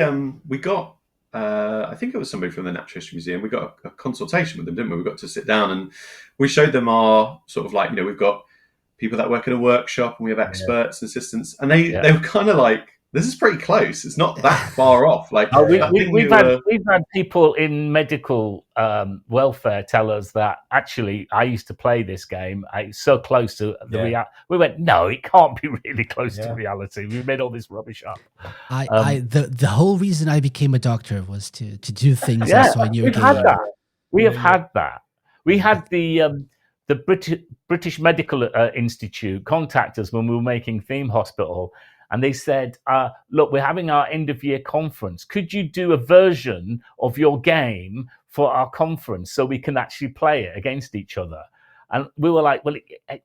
got, I think it was somebody from the Natural History Museum. We got a consultation with them, didn't we? We got to sit down and we showed them our sort of like, we've got people that work in a workshop and we have experts and assistants, and they were kind of like, this is pretty close. It's not that far off. Like we've had people in medical welfare tell us that actually I used to play this game. It's so close to the reality. We went, no, it can't be really close to reality. We made all this rubbish up. The whole reason I became a doctor was to do things I saw in your game. We have had that. We had the British Medical Institute contact us when we were making Theme Hospital. And they said, look, we're having our end of year conference. Could you do a version of your game for our conference so we can actually play it against each other? And we were like, well,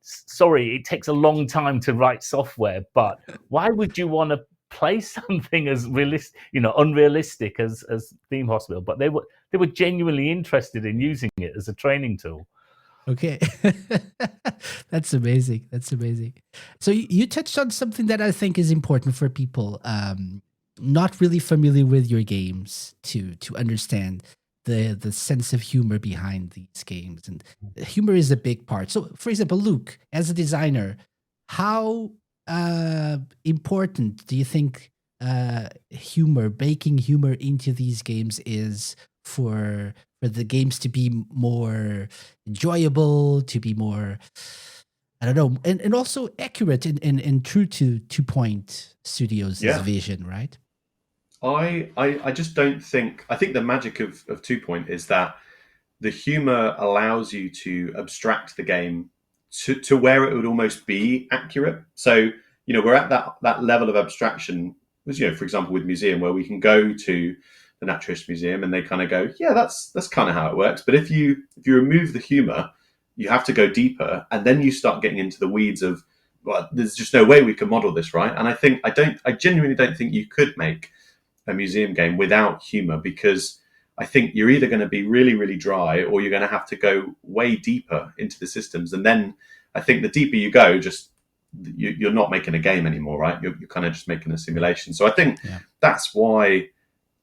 sorry, it takes a long time to write software, but why would you want to play something as realistic, unrealistic as Theme Hospital? But they were genuinely interested in using it as a training tool. Okay. That's amazing. So you touched on something that I think is important for people not really familiar with your games to understand the sense of humor behind these games. And humor is a big part. So, for example, Luke, as a designer, how important do you think baking humor into these games is for the games to be more enjoyable, to be more, I don't know, and also accurate and true to 2 Point Studios' vision, right? I just don't think, I think the magic of 2 Point is that the humor allows you to abstract the game to where it would almost be accurate. So, we're at that level of abstraction, for example, with museum, where we can go to the Natural History Museum and they kind of go, yeah, that's kind of how it works. But if you remove the humor, you have to go deeper, and then you start getting into the weeds of, well, there's just no way we can model this, right? And I genuinely don't think you could make a museum game without humor, because I think you're either going to be really, really dry, or you're going to have to go way deeper into the systems. And then I think the deeper you go, just you're not making a game anymore, right? You're kind of just making a simulation. So I think that's why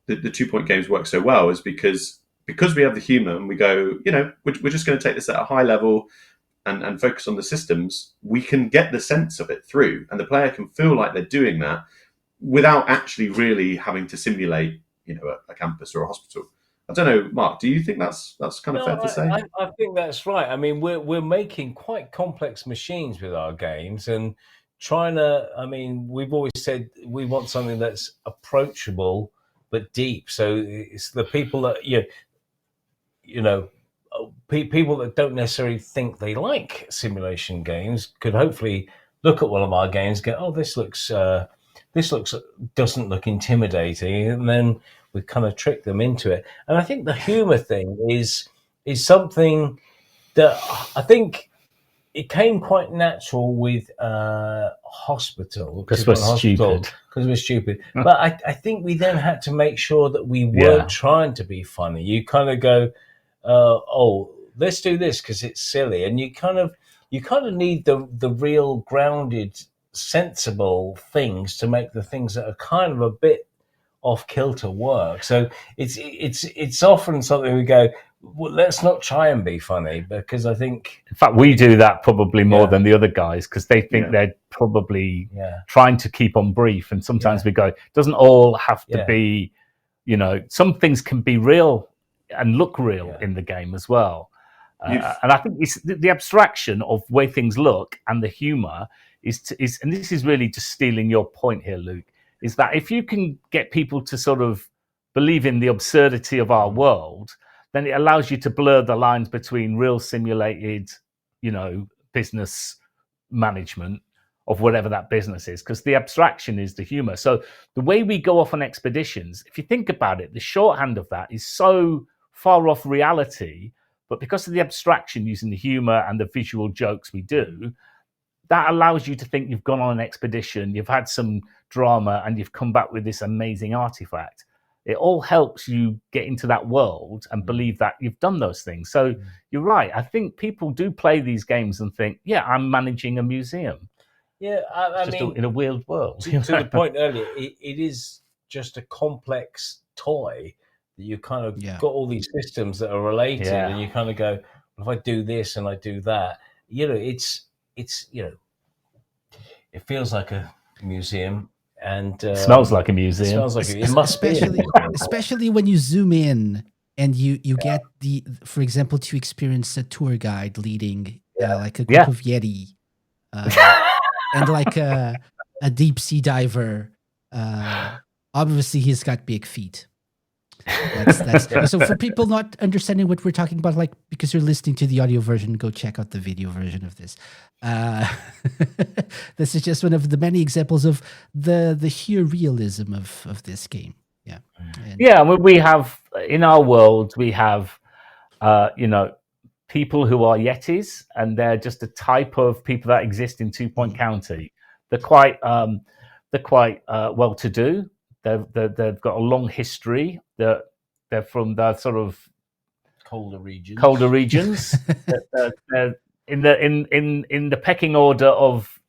the 2 Point games work so well, is because we have the humor and we go, we're just going to take this at a high level and focus on the systems. We can get the sense of it through, and the player can feel like they're doing that without actually really having to simulate, a campus or a hospital. I don't know, Mark, do you think that's kind of fair to say? I think that's right. I mean, we're making quite complex machines with our games and trying to. I mean, we've always said we want something that's approachable but deep. So it's the people that people that don't necessarily think they like simulation games could hopefully look at one of our games, and go, "Oh, this doesn't look intimidating," and then we kind of trick them into it. And I think the humor thing is something that I think it came quite natural with Hospital, because we're stupid. Because we're stupid. But I think we then had to make sure that we weren't trying to be funny. You kind of go, "Oh, let's do this because it's silly," and you kind of need the real grounded, sensible things to make the things that are kind of a bit off kilter work. So it's often something we go, well, let's not try and be funny, because I think, in fact, we do that probably more than the other guys, because they think they're probably trying to keep on brief, and sometimes we go, it doesn't all have to be, some things can be real and look real in the game as well. And I think it's the abstraction of way things look and the humor is, and this is really just stealing your point here, Luke, is that if you can get people to sort of believe in the absurdity of our world, then it allows you to blur the lines between real simulated, business management of whatever that business is, because the abstraction is the humor. So the way we go off on expeditions, if you think about it, the shorthand of that is so far off reality, but because of the abstraction using the humor and the visual jokes we do, that allows you to think you've gone on an expedition, you've had some drama, and you've come back with this amazing artifact. It all helps you get into that world and believe that you've done those things. So you're right. I think people do play these games and think, yeah, I'm managing a museum. Yeah, I mean, in a weird world. To the point earlier, it is just a complex toy that you kind of got all these systems that are related, and you kind of go, well, if I do this and I do that, it's it feels like a museum. And smells like a museum. It smells like it must especially when you zoom in and you get for example, to experience a tour guide leading like a group of Yeti, and like a deep sea diver. Obviously, he's got big feet. That's so for people not understanding what we're talking about, like, because you're listening to the audio version, go check out the video version of this. This is just one of the many examples of the sheer realism of this game. We have in our world, we have people who are Yetis, and they're just a type of people that exist in 2 Point County. They're quite well to do. They've got a long history. They're from the sort of colder regions. They're in the pecking order of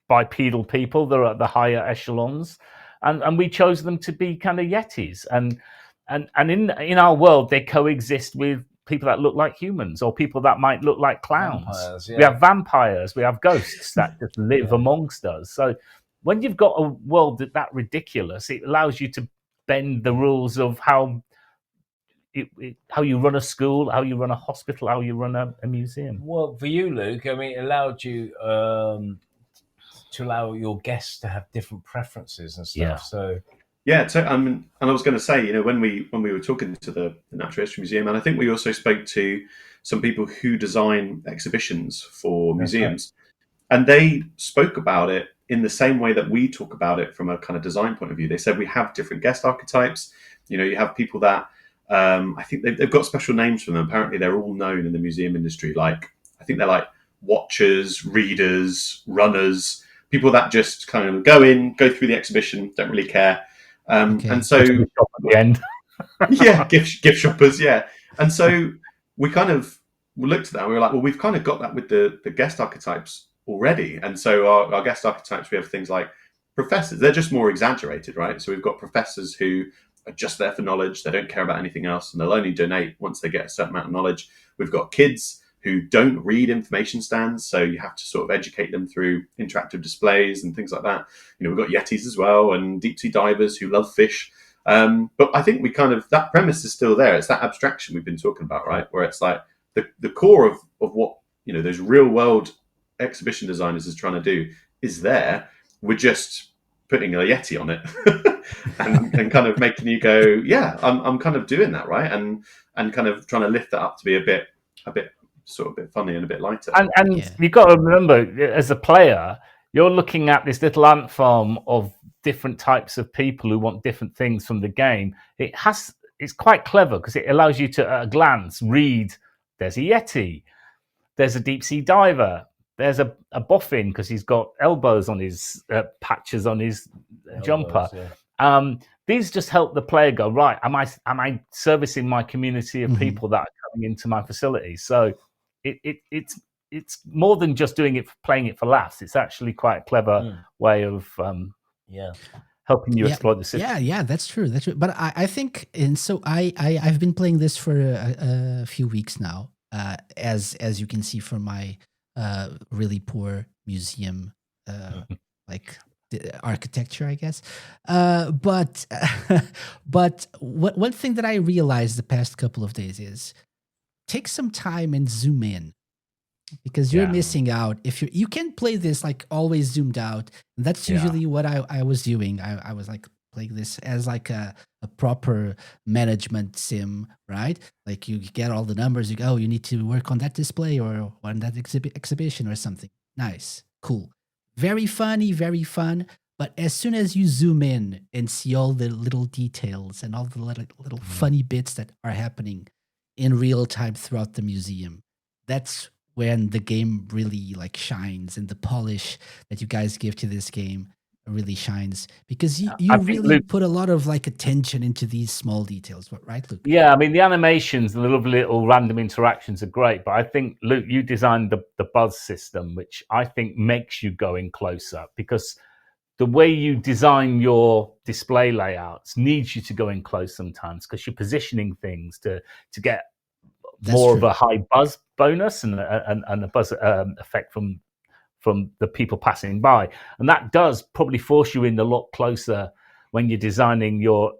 bipedal people. They're at the higher echelons, and we chose them to be kind of Yetis. And in our world, they coexist with people that look like humans, or people that might look like clowns. Vampires, We have vampires. We have ghosts that just live amongst us. So when you've got a world that ridiculous, it allows you to bend the rules of how you run a school, how you run a hospital, how you run a museum. Well, for you, Luke, I mean, it allowed you to allow your guests to have different preferences and stuff. So and I was going to say, when we were talking to the Natural History Museum, and I think we also spoke to some people who design exhibitions for museums, and they spoke about it in the same way that we talk about it from a kind of design point of view. They said we have different guest archetypes. You have people that I think they've got special names for them. Apparently, they're all known in the museum industry. Like, I think they're like watchers, readers, runners, people that just kind of go through the exhibition, don't really care. And so at the end, gift shoppers, And so we kind of looked at that and we were like, well, we've kind of got that with the guest archetypes already. And so our guest archetypes, we have things like professors. They're just more exaggerated, right? So we've got professors who are just there for knowledge. They don't care about anything else, and they'll only donate once they get a certain amount of knowledge. We've got kids who don't read information stands, so you have to sort of educate them through interactive displays and things like that. We've got Yetis as well, and deep sea divers who love fish. But I think that premise is still there. It's that abstraction we've been talking about, right? Where it's like the core of what those real world exhibition designers is trying to do is there. We're just putting a Yeti on it and kind of making you go, yeah, I'm kind of doing that, right? And kind of trying to lift that up to be a bit funny and a bit lighter. And you've got to remember, as a player, you're looking at this little ant farm of different types of people who want different things from the game. It's quite clever because it allows you to, at a glance, read. There's a Yeti. There's a deep sea diver. There's a boffin because he's got elbows on his patches on his jumper. Yeah. These just help the player go, right, am I servicing my community of people that are coming into my facility? So it's more than just playing it for laughs. It's actually quite a clever way of helping you exploit the system. Yeah, that's true. That's true. But I think, and so I've been playing this for a few weeks now, as you can see from my really poor museum like architecture, I guess. But one thing that I realized the past couple of days is take some time and zoom in, because you're missing out if you can play this like always zoomed out. And that's usually what I was doing. I was like playing this as like a proper management sim, right? Like you get all the numbers, you go, you need to work on that display or on that exhibition or something. Nice, cool. Very funny, very fun. But as soon as you zoom in and see all the little details and all the little funny bits that are happening in real time throughout the museum, that's when the game really like shines, and the polish that you guys give to this game really shines, because you really put a lot of like attention into these small details, right, Luke? Yeah, I mean, the animations and the lovely little random interactions are great, but I think, Luke, you designed the buzz system, which I think makes you go in closer, because the way you design your display layouts needs you to go in close sometimes, because you're positioning things to get more of a high buzz bonus and a buzz effect from the people passing by. And that does probably force you in a lot closer when you're designing your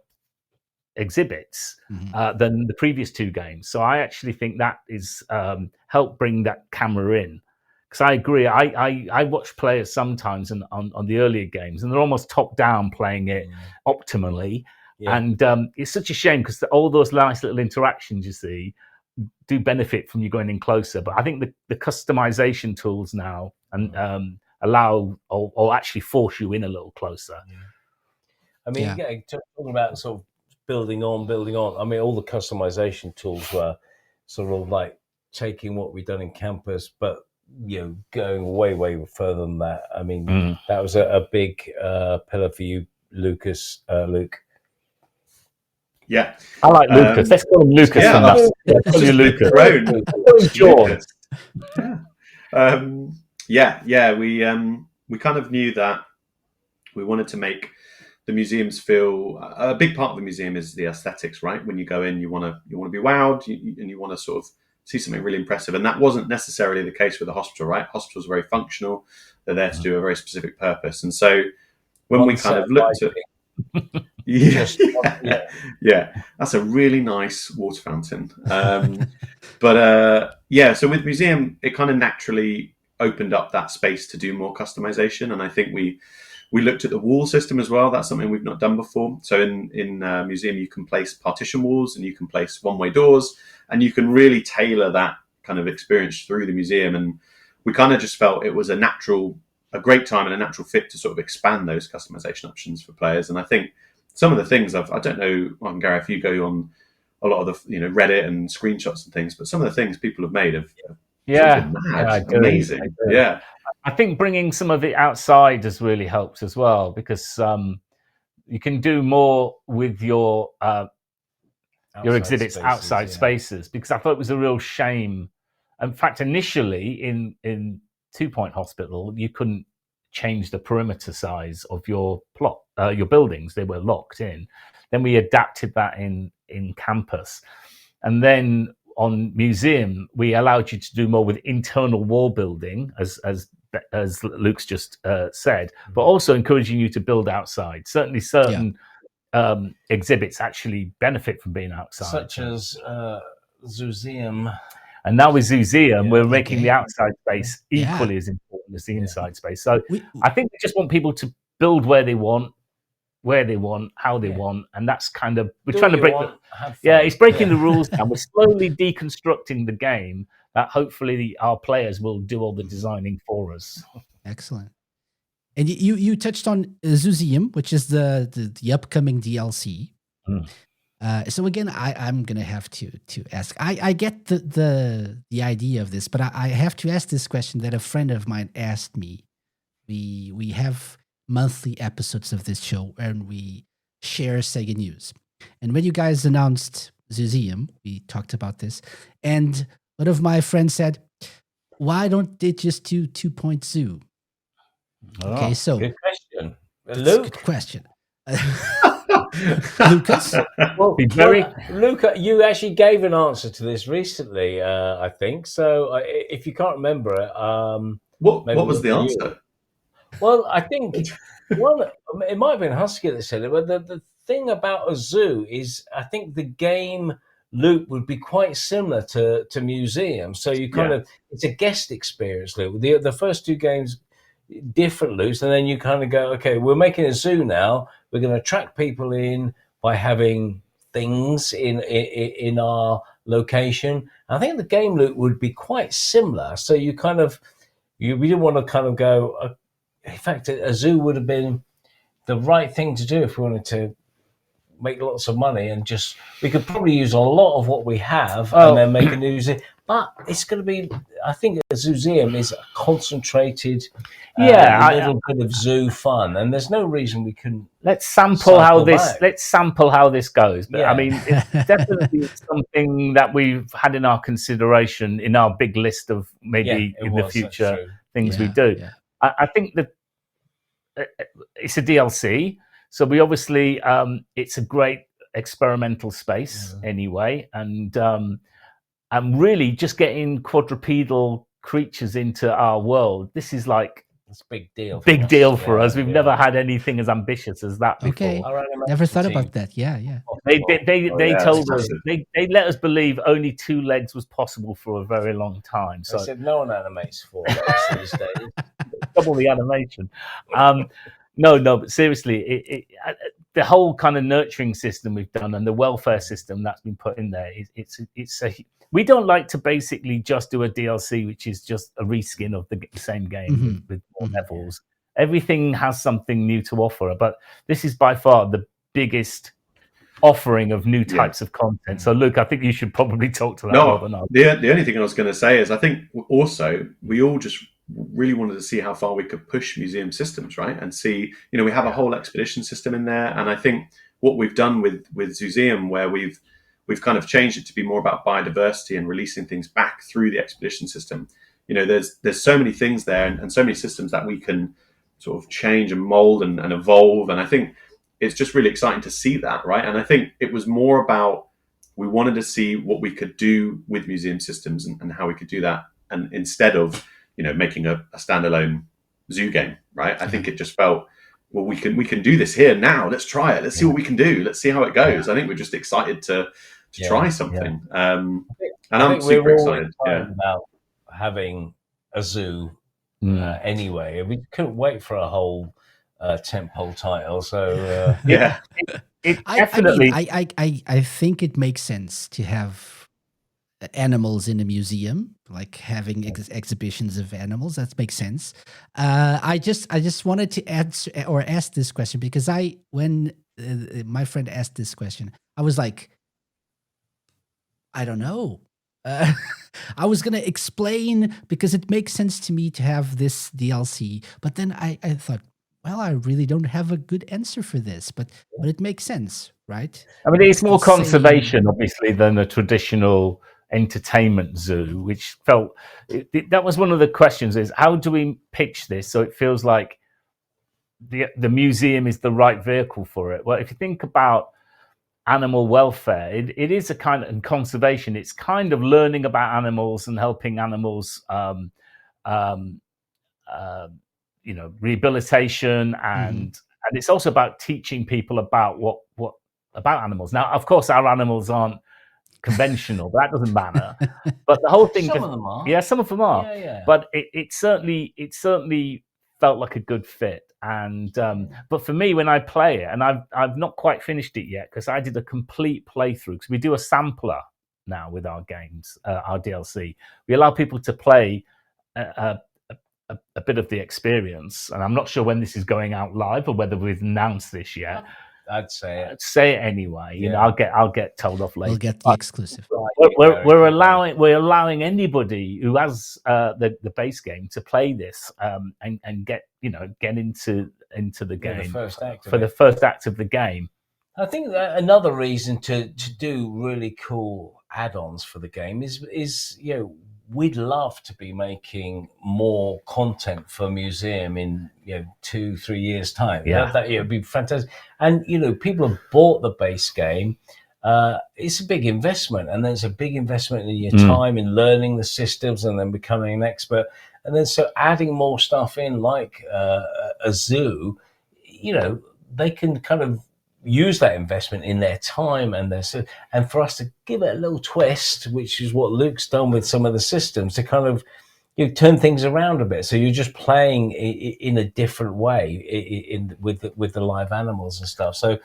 exhibits than the previous two games. So I actually think that is help bring that camera in. Because I agree, I watch players sometimes on the earlier games, and they're almost top down playing it optimally. Yeah. And it's such a shame, because all those nice little interactions you see do benefit from you going in closer. But I think the customization tools now and allow or actually force you in a little closer. I mean, talking about sort of building on. I mean, all the customization tools were sort of like taking what we've done in campus, but going way further than that. I mean, that was a big pillar for you, Luke. Yeah, I like Lucas. Let's call him Lucas. Call you Lucas. We kind of knew that we wanted to make the museums feel. A big part of the museum is the aesthetics, right? When you go in, you want to be wowed, and you want to sort of see something really impressive. And that wasn't necessarily the case with the hospital, right? Hospitals are very functional; they're there to do a very specific purpose. And so when we kind of looked at that's a really nice water fountain. So with museum, it kind of naturally opened up that space to do more customization. And I think we looked at the wall system as well. That's something we've not done before. So in museum, you can place partition walls and you can place one-way doors, and you can really tailor that kind of experience through the museum. And we kind of just felt it was a great time and a natural fit to sort of expand those customization options for players. And I think some of the things I don't know, Gary, if you go on a lot of the Reddit and screenshots and things, but some of the things people have made have been mad, amazing. Yeah, I think bringing some of it outside has really helped as well, because you can do more with your exhibits outside spaces. Because I thought it was a real shame. In fact, initially in 2 Point Hospital, you couldn't change the perimeter size of your plot, your buildings. They were locked in. Then we adapted that in campus, and then on Museum, we allowed you to do more with internal wall building, as Luke's just said, but also encouraging you to build outside. Certainly, certain exhibits actually benefit from being outside, such as Museum. And now with Museum, we're making the outside space equally as important as the inside space. So I think we just want people to build where they want, how they want, and that's kind of we're trying to break. It's breaking the rules down. We're slowly deconstructing the game that hopefully our players will do all the designing for us. Excellent. And you touched on Museum, which is the upcoming DLC. So again, I'm gonna have to ask. I get the idea of this, but I have to ask this question that a friend of mine asked me. We have monthly episodes of this show and we share Sega news. And when you guys announced Museum, we talked about this, and one of my friends said, "Why don't they just do 2 Zoo?" Okay, so good question, Luke. Good question. Lucas? Luca, you actually gave an answer to this recently, I think. So if you can't remember it, what was the answer? Well, I think it might have been Husky that said it, but the thing about a zoo is I think the game loop would be quite similar to Museum. So you kind of, it's a guest experience loop. The first two games, different loops, and then you kind of go, okay, we're making a zoo now. We're going to attract people in by having things in our location. I think the game loop would be quite similar. So you kind of, we didn't want to kind of go, in fact, a zoo would have been the right thing to do if we wanted to make lots of money, and just, we could probably use a lot of what we have and then make a new zoo. But it's going to be, I think a museum is a concentrated a little bit of zoo fun, and there's no reason we couldn't. Let's sample how this goes. But I mean, it's definitely something that we've had in our consideration in our big list of maybe in the future things we do. Yeah. I think that it's a DLC, so we obviously it's a great experimental space anyway, and really just getting quadrupedal creatures into our world. This is like it's a big deal. Big deal for us. We've never had anything as ambitious as that before. Okay, never thought about that. Yeah. They told us they let us believe only 2 legs was possible for a very long time. So I said no one animates 4 legs these days. Double the animation. No, but seriously, the whole kind of nurturing system we've done and the welfare system that's been put in there, we don't like to basically just do a DLC, which is just a reskin of the same game with more levels. Everything has something new to offer, but this is by far the biggest offering of new types of content. So, Luke, I think you should probably talk to that more than I. The only thing I was going to say is I think also we all just really wanted to see how far we could push museum systems, right? And see, we have a whole expedition system in there, and I think what we've done with museum, where we've kind of changed it to be more about biodiversity and releasing things back through the expedition system. There's so many things there and so many systems that we can sort of change and mold and evolve. And I think it's just really exciting to see that, right? And I think it was more about, we wanted to see what we could do with museum systems and how we could do that. And instead of, making a standalone zoo game, right? I think it just felt, well, we can do this here now. Let's try it. Let's see what we can do. Let's see how it goes. I think we're just excited to try something. And I'm super excited about having a zoo anyway. We couldn't wait for a whole tentpole title. So it definitely. I think it makes sense to have animals in a museum, like having exhibitions of animals. That makes sense. I just wanted to ask this question because when my friend asked this question, I was like, I don't know. I was going to explain because it makes sense to me to have this DLC, but then I thought, well, I really don't have a good answer for this, but it makes sense, right? I mean, it's more conservation, obviously, than a traditional entertainment zoo, which felt that was one of the questions: is how do we pitch this so it feels like the museum is the right vehicle for it? Well, if you think about animal welfare. It is a kind of conservation. It's kind of learning about animals and helping animals, rehabilitation, and it's also about teaching people about what about animals. Now, of course, our animals aren't conventional, but that doesn't matter. But the whole thing, Some of them are. yeah, some of them are. Yeah. But it certainly felt like a good fit. And but for me, when I play it, and I've not quite finished it yet because I did a complete playthrough, because we do a sampler now with our games, our DLC. We allow people to play a bit of the experience, and I'm not sure when this is going out live or whether we've announced this yet. I'd say it. Say it anyway. You know, I'll get told off later. We'll get the exclusive. We're allowing anybody who has the base game to play this and get into the game for the first act of the game. I think that another reason to do really cool add-ons for the game is we'd love to be making more content for Museum in 2-3 years time. Yeah, that would be fantastic. And people have bought the base game. It's a big investment, and there's a big investment in your time in learning the systems and then becoming an expert. And then so adding more stuff in, like a zoo, they can kind of use that investment in their time and for us to give it a little twist, which is what Luke's done with some of the systems, to kind of turn things around a bit. So you're just playing in a different way with the live animals and stuff. So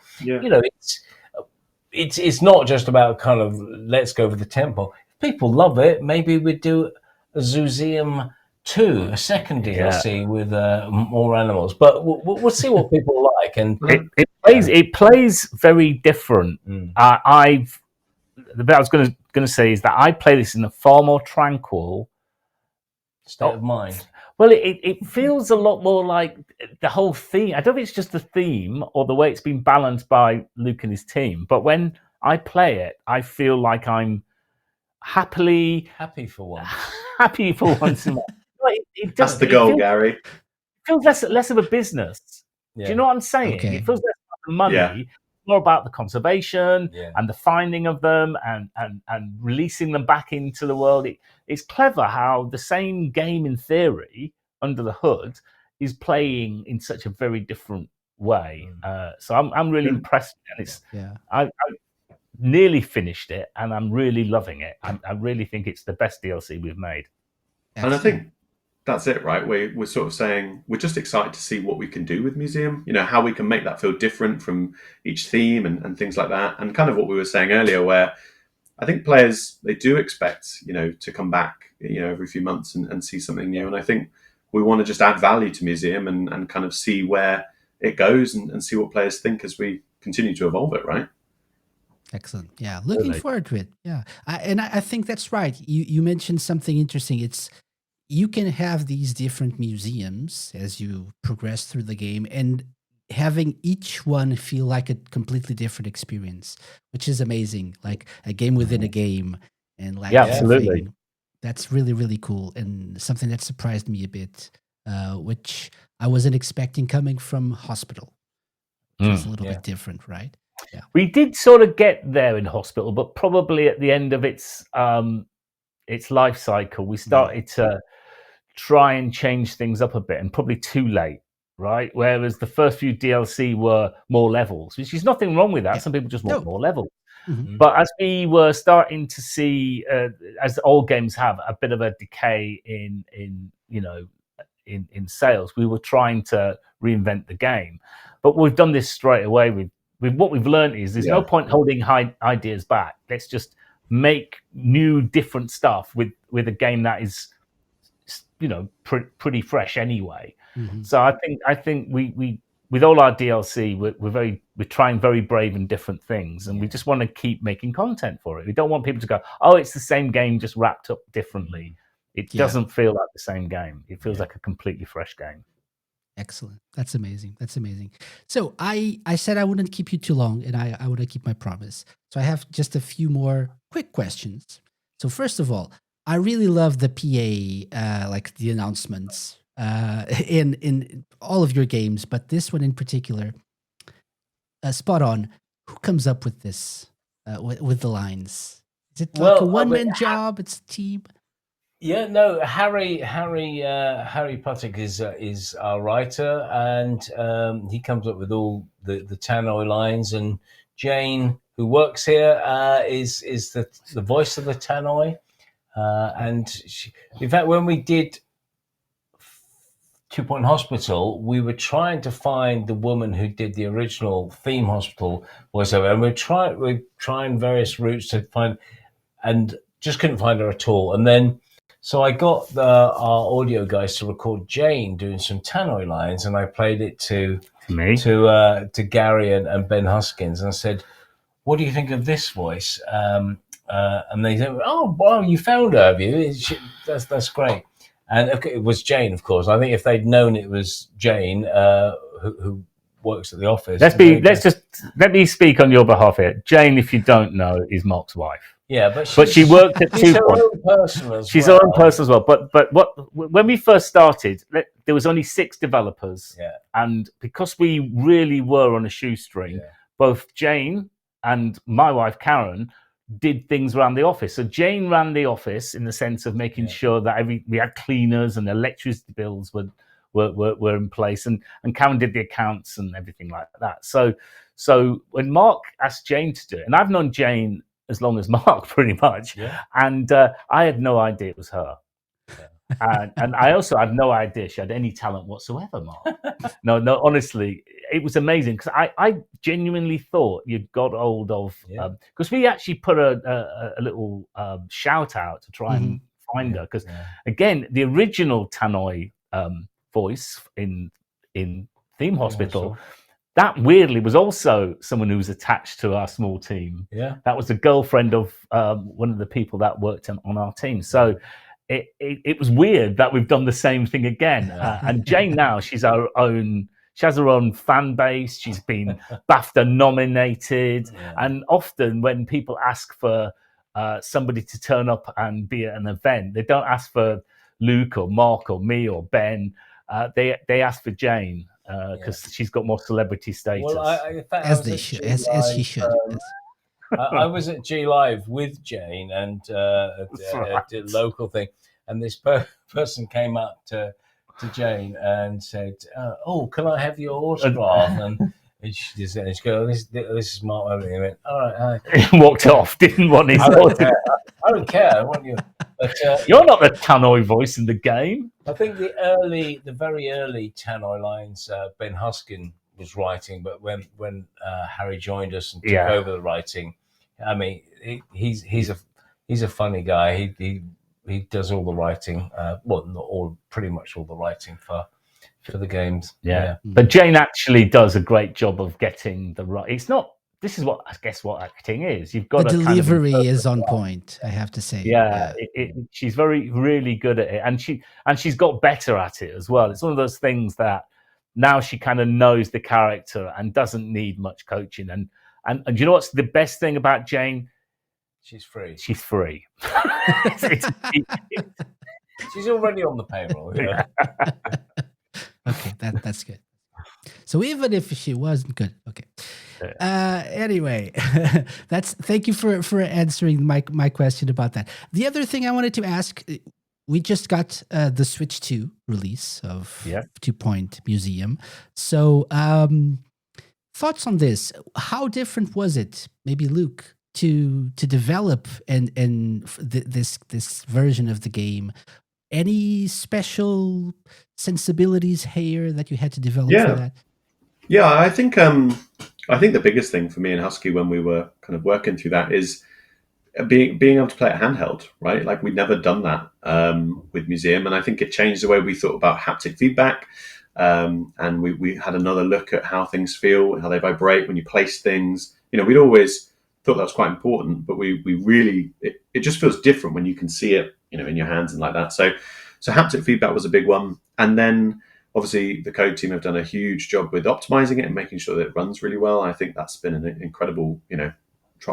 it's not just about kind of let's go over the tempo. If people love it, maybe we'd do a Zooseum 2, a second DLC with more animals. But we'll see what people like. And it plays very different. The bit I was going to say is that I play this in a far more tranquil state of mind. Well, it feels a lot more like the whole theme. I don't think it's just the theme or the way it's been balanced by Luke and his team. But when I play it, I feel like I'm happy for once. Happy for once. That's the goal, Gary. It feels less of a business. Do you know what I'm saying? Okay. It feels less about the money, more about the conservation and the finding of them and releasing them back into the world. It's clever how the same game in theory under the hood is playing in such a very different way. So I'm really impressed. And I nearly finished it, and I'm really loving it. I really think it's the best DLC we've made. And I think that's it, right? We're sort of saying we're just excited to see what we can do with Museum, how we can make that feel different from each theme and things like that. And kind of what we were saying earlier, where I think players, they do expect, to come back, every few months and see something new. And I think we want to just add value to Museum and kind of see where it goes and see what players think as we continue to evolve it, right? Excellent. Yeah, looking forward to it. Yeah, I think that's right. You mentioned something interesting. You can have these different museums as you progress through the game, and having each one feel like a completely different experience, which is amazing. Like a game within a game, and like absolutely. That's really, really cool, and something that surprised me a bit, which I wasn't expecting coming from Hospital. It's a little bit different, right? Yeah. We did sort of get there in Hospital, but probably at the end of its life cycle, we started to try and change things up a bit, and probably too late, right? Whereas the first few DLC were more levels, which is nothing wrong with that. Some people just want more levels. But as we were starting to see, as all games have, a bit of a decay in sales, we were trying to reinvent the game. But we've done this straight away. With what we've learned is there's no point holding ideas back. Let's just make new, different stuff with a game that is, pretty fresh anyway. So I think we with all our DLC, we're trying very brave and different things, and we just want to keep making content for it. We don't want people to go, oh, it's the same game just wrapped up differently. It doesn't feel like the same game. It feels like a completely fresh game. Excellent. That's amazing. So I said I wouldn't keep you too long, and I want to keep my promise. So I have just a few more quick questions. So first of all, I really love the PA, like the announcements in all of your games, but this one in particular, spot on. who comes up with this with the lines? Is it like a one-man job? It's a team. Yeah, no. Harry Puttick is our writer, and he comes up with all the tannoy lines. And Jane, who works here, is the voice of the tannoy. And in fact, when we did 2 Point Hospital, we were trying to find the woman who did the original theme hospital voiceover, and we're trying various routes to find, and just couldn't find her at all. And then, so I got our audio guys to record Jane doing some tannoy lines, and I played it to Gary and Ben Huskins, and I said, "What do you think of this voice?" And they said, "Oh, well, you found her, have you? That's great." And it was Jane, of course. I think if they'd known it was Jane, who works at the office. Let me speak on your behalf here. Jane, if you don't know, is Mark's wife. Yeah, but she worked at 2 Point. She's her own person as well. But when we first started, there was only 6 developers, and because we really were on a shoestring, both Jane and my wife Karen did things around the office. So Jane ran the office in the sense of making sure that we had cleaners and electricity bills were in place, and Karen did the accounts and everything like that. So when Mark asked Jane to do it, and I've known Jane as long as Mark, pretty much, and I had no idea it was her. And I also had no idea she had any talent whatsoever, Mark. No, honestly, it was amazing, because I genuinely thought you'd got hold of, because we actually put a little shout out to try and find her, because again, the original tannoy voice in Theme Hospital, that weirdly was also someone who was attached to our small team. Yeah, that was the girlfriend of one of the people that worked on our team. So it was weird that we've done the same thing again. And Jane now, she has her own fan base. She's been BAFTA nominated, and often when people ask for somebody to turn up and be at an event, they don't ask for Luke or Mark or me or Ben. They ask for Jane. Because she's got more celebrity status. Well, in fact, as she should. I was at G Live with Jane and did a local thing, and this person came up to Jane and said, "Oh, can I have your autograph?" And she just said, "This is Mark Webley." And went, "All right." He walked off. Didn't want his autograph. I don't care. I want you. But, you're not the tannoy voice in the game. I think the very early tannoy lines, Ben Huskin was writing, but when Harry joined us and took over the writing, I mean, he's a funny guy. He does all the writing. Well, not all, pretty much all the writing for the games. Yeah. But Jane actually does a great job of getting the right. It's not. This is what acting is. You've got the delivery is on point, I have to say. Yeah, she's really good at it, and she's got better at it as well. It's one of those things that now she kind of knows the character and doesn't need much coaching. And you know what's the best thing about Jane? She's free. She's free. She's already on the payroll. Yeah. Okay, that's good. So even if she wasn't good, okay. Anyway, thank you for answering my question about that. The other thing I wanted to ask, we just got the Switch 2 release of 2 Point Museum. So thoughts on this? How different was it, maybe Luke, to develop this version of the game? Any special sensibilities here that you had to develop for that? Yeah, I think the biggest thing for me and Husky when we were kind of working through that is being able to play it handheld, right? Like we'd never done that with Museum, and I think it changed the way we thought about haptic feedback. And we had another look at how things feel, how they vibrate when you place things. You know, we'd always thought that was quite important, but we really it just feels different when you can see it, you know, in your hands and like that. So haptic feedback was a big one, and then obviously the code team have done a huge job with optimizing it and making sure that it runs really well. I think that's been an incredible, you know,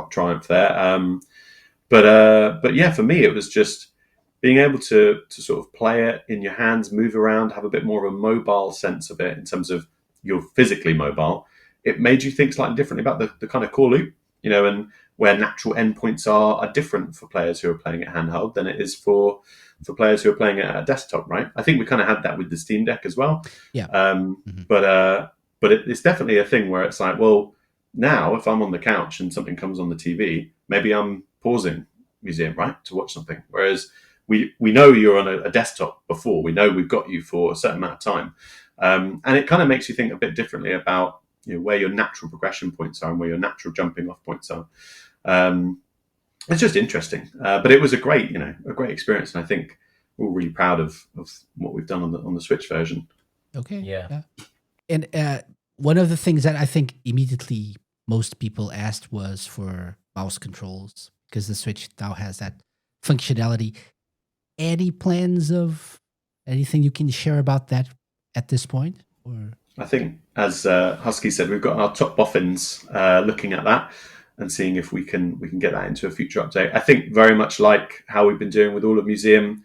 triumph there. But yeah, for me, it was just being able to sort of play it in your hands, move around, have a bit more of a mobile sense of it in terms of you're physically mobile. it made you think slightly differently about the kind of core loop, and where natural endpoints are different for players who are playing it handheld than it is for players who are playing it at a desktop, right? I think we kind of had that with the Steam Deck as well. Yeah. But it's definitely a thing where it's like, well, now if I'm on the couch and something comes on the TV, maybe I'm pausing Museum, right, to watch something. Whereas we know you're on a desktop before. We know we've got you for a certain amount of time. And it kind of makes you think a bit differently about where your natural progression points are and where your natural jumping off points are. It's just interesting. But it was a great experience. And I think we're all really proud of what we've done on the Switch version. Okay. Yeah. And one of the things that I think immediately most people asked was for mouse controls, because the Switch now has that functionality. Any plans of anything you can share about that at this point? Or I think, as Husky said, we've got our top boffins looking at that and seeing if we can get that into a future update. I think very much like how we've been doing with all of Museum,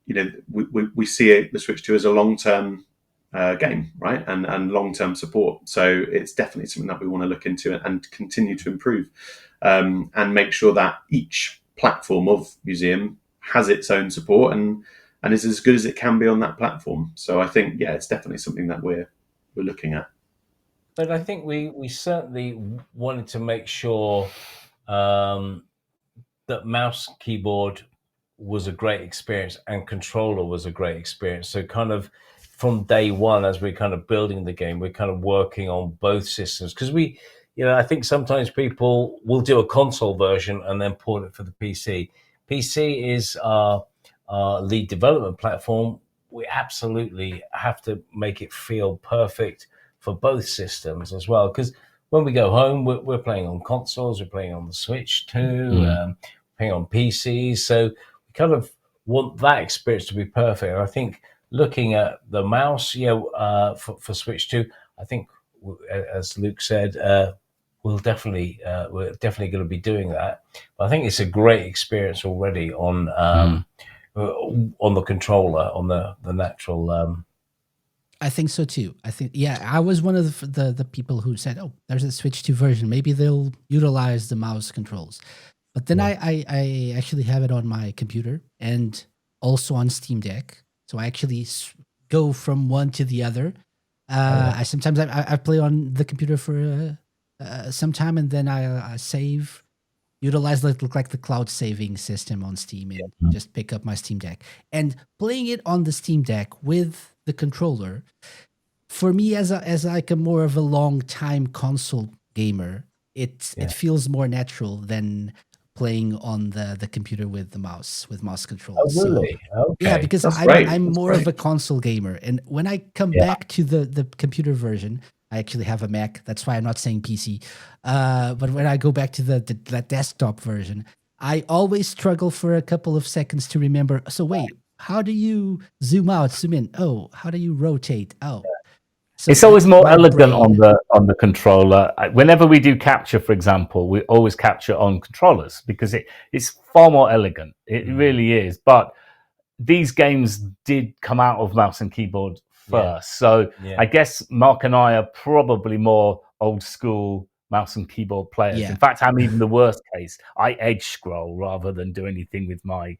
we see the Switch 2 as a long-term game, right? And long-term support. So it's definitely something that we want to look into and continue to improve, and make sure that each platform of Museum has its own support and is as good as it can be on that platform. So I think, it's definitely something that we're looking at. But I think we certainly wanted to make sure that mouse keyboard was a great experience and controller was a great experience. So kind of from day one, as we're kind of building the game, we're kind of working on both systems, because I think sometimes people will do a console version and then port it for the PC. PC is our lead development platform. We absolutely have to make it feel perfect for both systems as well, because when we go home, we're playing on consoles, we're playing on the Switch too, playing on PCs, so we kind of want that experience to be perfect. And I think looking at the mouse, for Switch 2, I think, as Luke said, we're definitely going to be doing that. But I think it's a great experience already on the controller, on the natural. I think so too. I was one of the people who said, "Oh, there's a Switch 2 version. Maybe they'll utilize the mouse controls." But then I actually have it on my computer and also on Steam Deck. So I actually go from one to the other. I sometimes I play on the computer for some time, and then I save, utilize like the cloud saving system on Steam, and just pick up my Steam Deck. And playing it on the Steam Deck with the controller, for me as like a more of a long time console gamer, it feels more natural than playing on the computer with mouse controls. Oh, really? So, okay. Because I'm more of a console gamer, and when I come back to the computer version, I actually have a Mac. That's why I'm not saying PC. But when I go back to the desktop version, I always struggle for a couple of seconds to remember. So wait, how do you zoom out, zoom in? Oh, how do you rotate? Oh, so it's always more elegant on the controller. Whenever we do capture, for example, we always capture on controllers because it's far more elegant. It really is. But these games did come out of mouse and keyboard first, so I guess Mark and I are probably more old school mouse and keyboard players. In fact, I'm even the worst case. I edge scroll rather than do anything with my,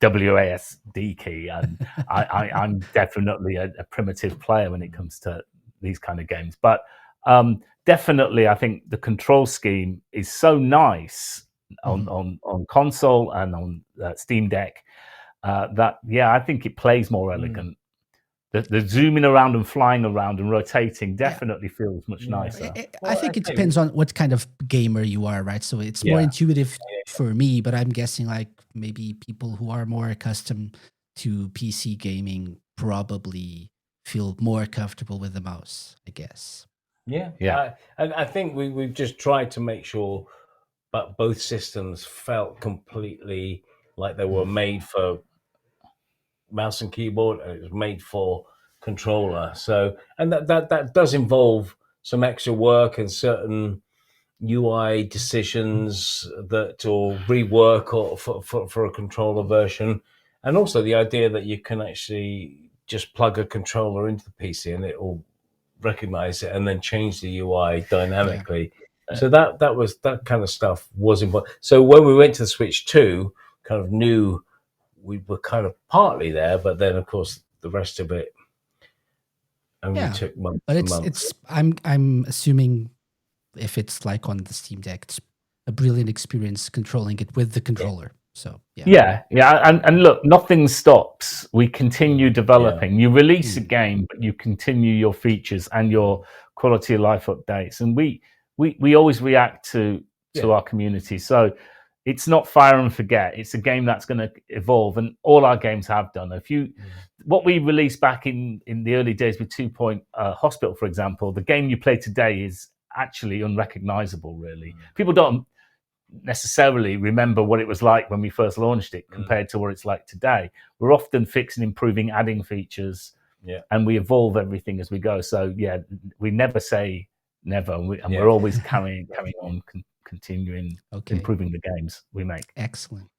WASD key, and I'm definitely a primitive player when it comes to these kind of games. But definitely, I think the control scheme is so nice on console and on Steam Deck that I think it plays more elegant. The zooming around and flying around and rotating definitely feels much nicer. I think it depends on what kind of gamer you are, right? So it's more intuitive for me, but I'm guessing like maybe people who are more accustomed to PC gaming probably feel more comfortable with the mouse, I guess. I think we've just tried to make sure that both systems felt completely like they were made for mouse and keyboard, and it was made for controller. So, and that does involve some extra work and certain UI decisions or rework or for a controller version, and also the idea that you can actually just plug a controller into the PC and it will recognize it and then change the UI dynamically. So that kind of stuff was important. So when we went to the Switch 2, kind of knew we were kind of partly there, but then of course the rest of it only took months. But and months. it's I'm assuming if it's like on the Steam Deck, it's a brilliant experience controlling it with the controller. So and look, nothing stops. We continue developing. You release a game, but you continue your features and your quality of life updates, and we always react to our community. So it's not fire and forget. It's a game that's going to evolve, and all our games have done. What we released back in the early days with 2 Point Hospital, for example, the game you play today is actually unrecognizable, really. People don't necessarily remember what it was like when we first launched it compared to what it's like today. We're often fixing, improving, adding features, and we evolve everything as we go. So we never say never, and we're always carrying on, continuing, improving the games we make. Excellent.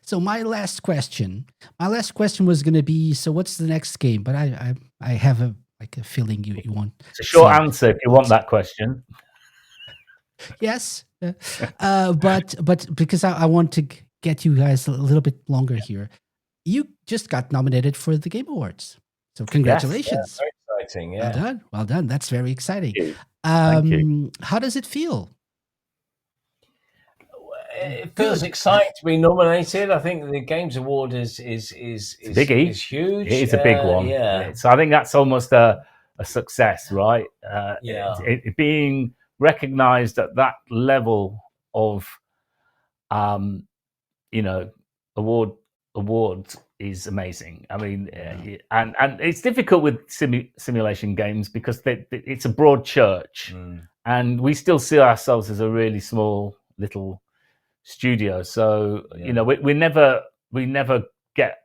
So my last question was going to be, so what's the next game? But I have a feeling you want. It's a short answer if you want that question. Yes, but because I want to get you guys a little bit longer here, you just got nominated for the Game Awards, so congratulations! Very exciting, Well done. That's very exciting. Thank you. How does it feel? It feels exciting to be nominated. I think the Games Award is biggie. Is huge. It is a big one. So I think that's almost a success, right? It being recognized at that level of awards is amazing. I mean, and it's difficult with simulation games because it's a broad church, and we still see ourselves as a really small little studio. So we never get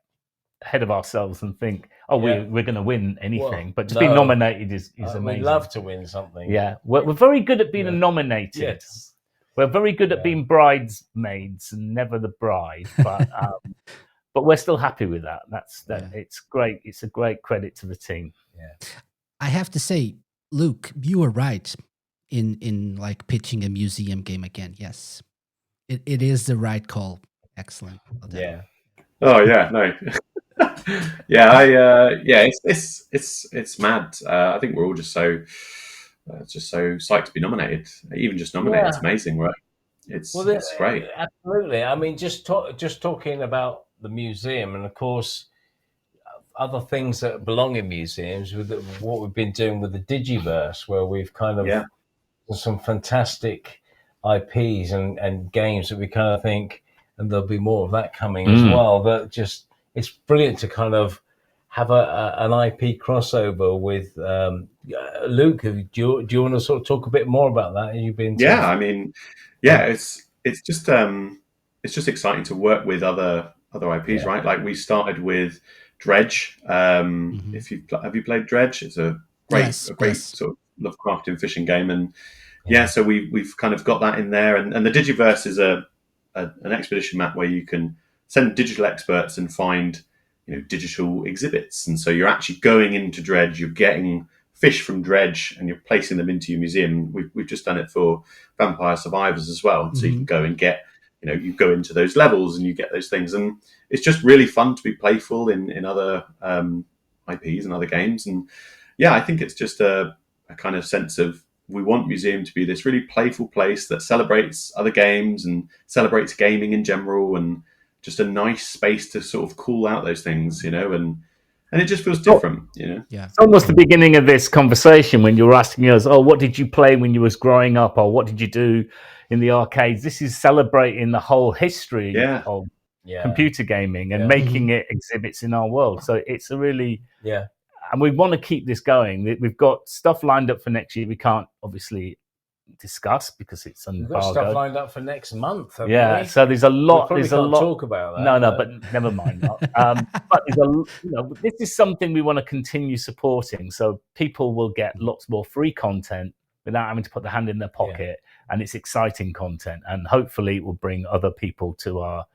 ahead of ourselves and think, we're going to win anything. But just being nominated is amazing. We'd love to win something. Yeah, we're very good at being nominated. Yes. We're very good at being bridesmaids and never the bride. But but we're still happy with that. It's great. It's a great credit to the team. Yeah. I have to say, Luke, you were right in like pitching a museum game again. Yes, it is the right call. Excellent. Well done. Yeah. Oh yeah, no. It's mad. I think we're all just so psyched to be nominated. Even just nominated, it's amazing, right? It's great. Absolutely. I mean, just talking about the museum, and of course, other things that belong in museums with what we've been doing with the Digiverse, where we've kind of some fantastic IPs and games that we kind of think, and there'll be more of that coming as well. That just, it's brilliant to kind of have an IP crossover with Luke. Do you want to sort of talk a bit more about that? You've been it's just exciting to work with other IPs, right? Like we started with Dredge. If have you played Dredge? It's a great sort of Lovecraftian fishing game, and so we've kind of got that in there, and the Digiverse is an expedition map where you can send digital experts and find digital exhibits, and so you're actually going into Dredge, you're getting fish from Dredge, and you're placing them into your museum. We've just done it for Vampire Survivors as well, so you can go and get you go into those levels and you get those things, and it's just really fun to be playful in other IPs and other games. And I think it's just a kind of sense of, we want Museum to be this really playful place that celebrates other games and celebrates gaming in general, and just a nice space to sort of call out those things, and it just feels different, Yeah. It's almost the beginning of this conversation when you were asking us, what did you play when you was growing up, or what did you do in the arcades? This is celebrating the whole history of computer gaming and making it exhibits in our world. So it's a really and we want to keep this going. We've got stuff lined up for next year. We can't obviously discuss because it's embargoed. We've got stuff lined up for next month. So there's a lot. There's a lot. Talk about that. No, but never mind. But there's this is something we want to continue supporting, so people will get lots more free content without having to put their hand in their pocket, and it's exciting content, and hopefully it will bring other people to our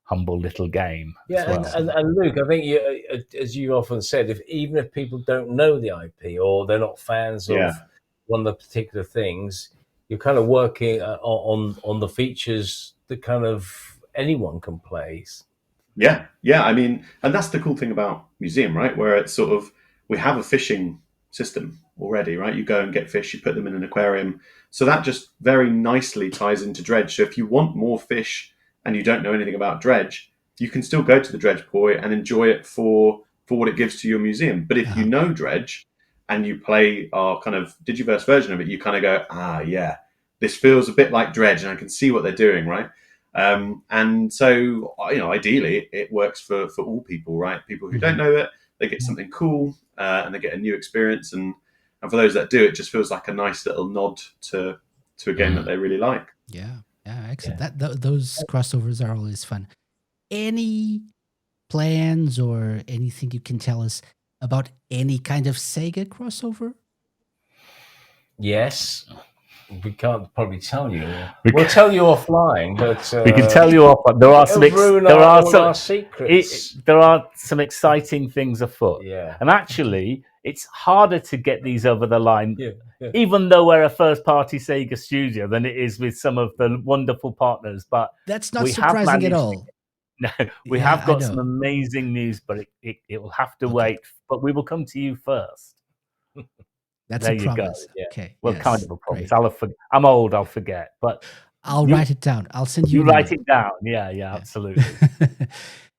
humble little game Yeah, as well. and Luke, I think you, as you often said, even if people don't know the IP or they're not fans of one of the particular things, you're kind of working on the features that kind of anyone can play. Yeah. I mean, and that's the cool thing about Museum, right? Where it's sort of, we have a fishing system already, right? You go and get fish, you put them in an aquarium. So that just very nicely ties into Dredge. So if you want more fish and you don't know anything about Dredge, you can still go to the Dredge Poi and enjoy it for what it gives to your museum. But if you know Dredge and you play our kind of Digiverse version of it, you kind of go, yeah, this feels a bit like Dredge and I can see what they're doing, right? And so, ideally, it works for all people, right? People who don't know it, they get something cool and they get a new experience. And for those that do, it just feels like a nice little nod to a game that they really like. Yeah, excellent. Those crossovers are always fun. Any plans or anything you can tell us about any kind of Sega crossover? Yes. We can't probably tell you. We'll tell you offline, but we can tell you offline. There are some secrets. There are some exciting things afoot. Yeah. And actually, it's harder to get these over the line, even though we're a first-party Sega studio, than it is with some of the wonderful partners. But that's not surprising at all. No, we have got some amazing news, but it will have to wait. But we will come to you first. That's there a promise. You go. Yeah. Okay. Well, kind of a promise. I'm old. I'll forget, but I'll write it down. I'll send you. You write it down. Yeah, absolutely.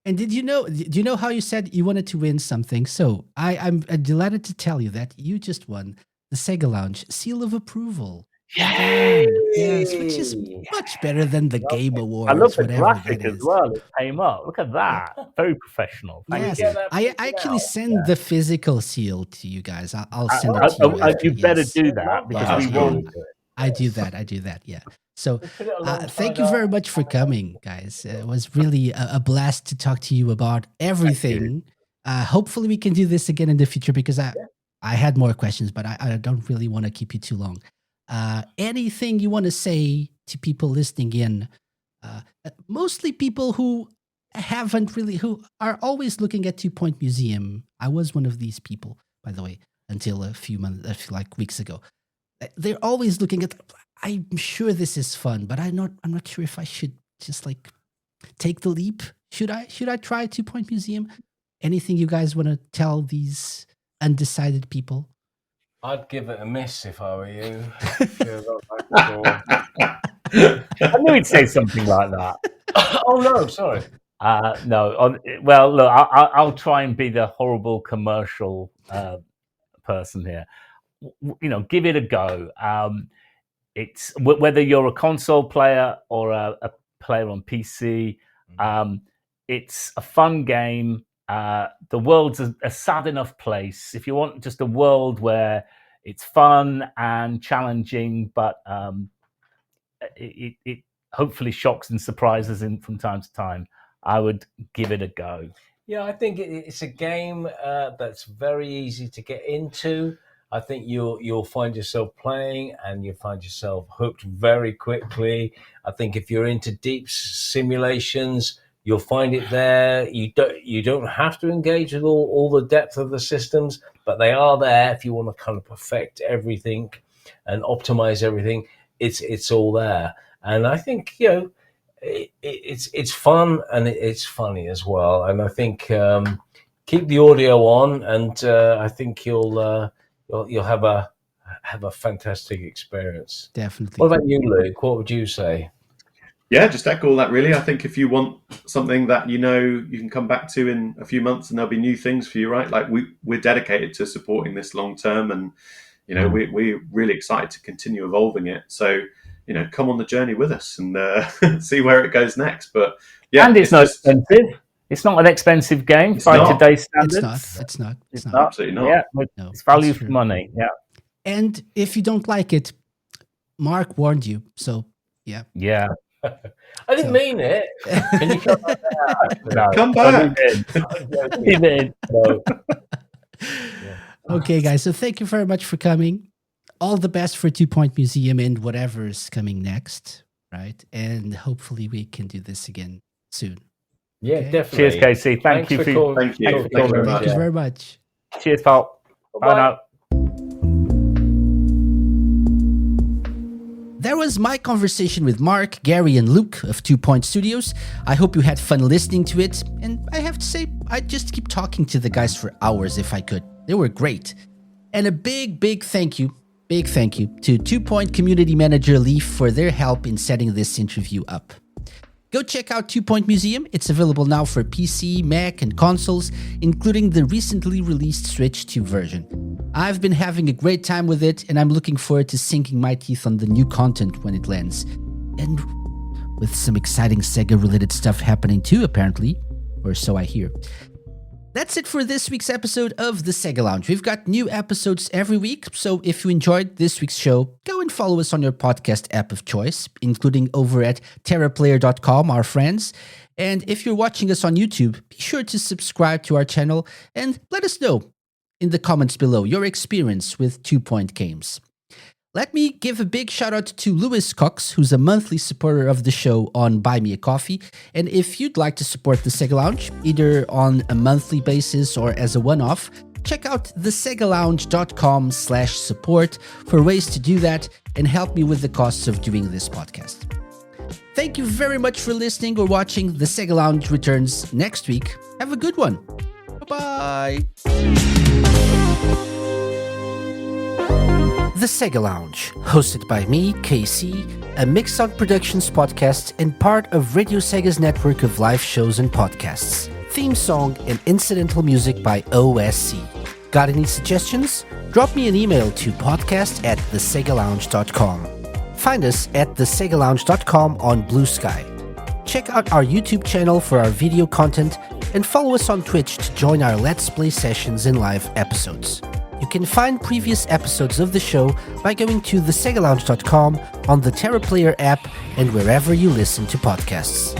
And do you know how you said you wanted to win something? So I'm delighted to tell you that you just won the Sega Lounge Seal of Approval. Yes, which is much better than the Game Awards. I love the graphic as well. It came up. Look at that. Very professional. Yes, I actually send the physical seal to you guys. I'll send it to you. You better do that because we won't. I do that. Yeah. So thank you very much for coming, guys. It was really a blast to talk to you about everything. Hopefully we can do this again in the future because I had more questions, but I don't really want to keep you too long. Anything you want to say to people listening in, mostly people who who are always looking at 2 Point Museum. I was one of these people, by the way, until a few weeks ago. They're always looking at, I'm sure this is fun, but I'm not sure if I should just take the leap. Should I try 2 Point Museum? Anything you guys want to tell these undecided people? I'd give it a miss if I were you. I knew he'd say something like that. Oh no, sorry. No. Well, look, I'll try and be the horrible commercial person here. Give it a go. It's whether you're a console player or a player on PC. It's a fun game. The world's a sad enough place. If you want just a world where it's fun and challenging, but it hopefully shocks and surprises from time to time, I would give it a go. Yeah, I think it's a game that's very easy to get into. I think you'll find yourself playing and you'll find yourself hooked very quickly. I think if you're into deep simulations, you'll find it there. You don't have to engage with all the depth of the systems, but they are there if you want to kind of perfect everything and optimize everything. It's all there, and I think it's fun and it's funny as well. And I think keep the audio on, and I think you'll have a fantastic experience. Definitely. What about you, Luke? What would you say? Yeah, just echo all that really. I think if you want something that you can come back to in a few months and there'll be new things for you, right? Like we're dedicated to supporting this long term, and we're really excited to continue evolving it. So come on the journey with us and see where it goes next. But yeah, and it's not expensive. It's not an expensive game by today's standards. It's not. Absolutely not. Yeah, it's value for money. Yeah. And if you don't like it, Mark warned you. So yeah. Yeah. I didn't mean it. Can you come back? No, come back. Leave it in. No. Okay, guys. So thank you very much for coming. All the best for 2 Point Museum and whatever's coming next, right? And hopefully we can do this again soon. Yeah, Okay. definitely. Cheers, Casey. Thank you for calling. Thank you. Thanks for Thank you very calling. much. Thank you Yeah. very much. Cheers, pal. Bye now. That was my conversation with Mark, Gary, and Luke of 2 Point Studios. I hope you had fun listening to it, and I have to say, I'd just keep talking to the guys for hours if I could. They were great. And a big thank you to 2 Point Community Manager Leaf for their help in setting this interview up. Go check out 2 Point Museum. It's available now for PC, Mac, and consoles, including the recently released Switch 2 version. I've been having a great time with it, and I'm looking forward to sinking my teeth on the new content when it lands. And with some exciting Sega-related stuff happening too, apparently. Or so I hear. That's it for this week's episode of The Sega Lounge. We've got new episodes every week, so if you enjoyed this week's show, go and follow us on your podcast app of choice, including over at terraplayer.com, our friends. And if you're watching us on YouTube, be sure to subscribe to our channel and let us know in the comments below your experience with 2 Point games. Let me give a big shout out to Lewis Cox, who's a monthly supporter of the show on Buy Me a Coffee. And if you'd like to support the Sega Lounge, either on a monthly basis or as a one-off, check out thesegalounge.com/support for ways to do that and help me with the costs of doing this podcast. Thank you very much for listening or watching. The Sega Lounge returns next week. Have a good one. Bye-bye. The Sega Lounge, hosted by me, KC, a Mixon Productions podcast and part of Radio Sega's network of live shows and podcasts. Theme song and incidental music by OSC. Got any suggestions? Drop me an email to podcast@thesegalounge.com. Find us at thesegalounge.com on Blue Sky. Check out our YouTube channel for our video content and follow us on Twitch to join our Let's Play sessions and live episodes. You can find previous episodes of the show by going to thesegalounge.com, on the TerraPlayer app, and wherever you listen to podcasts.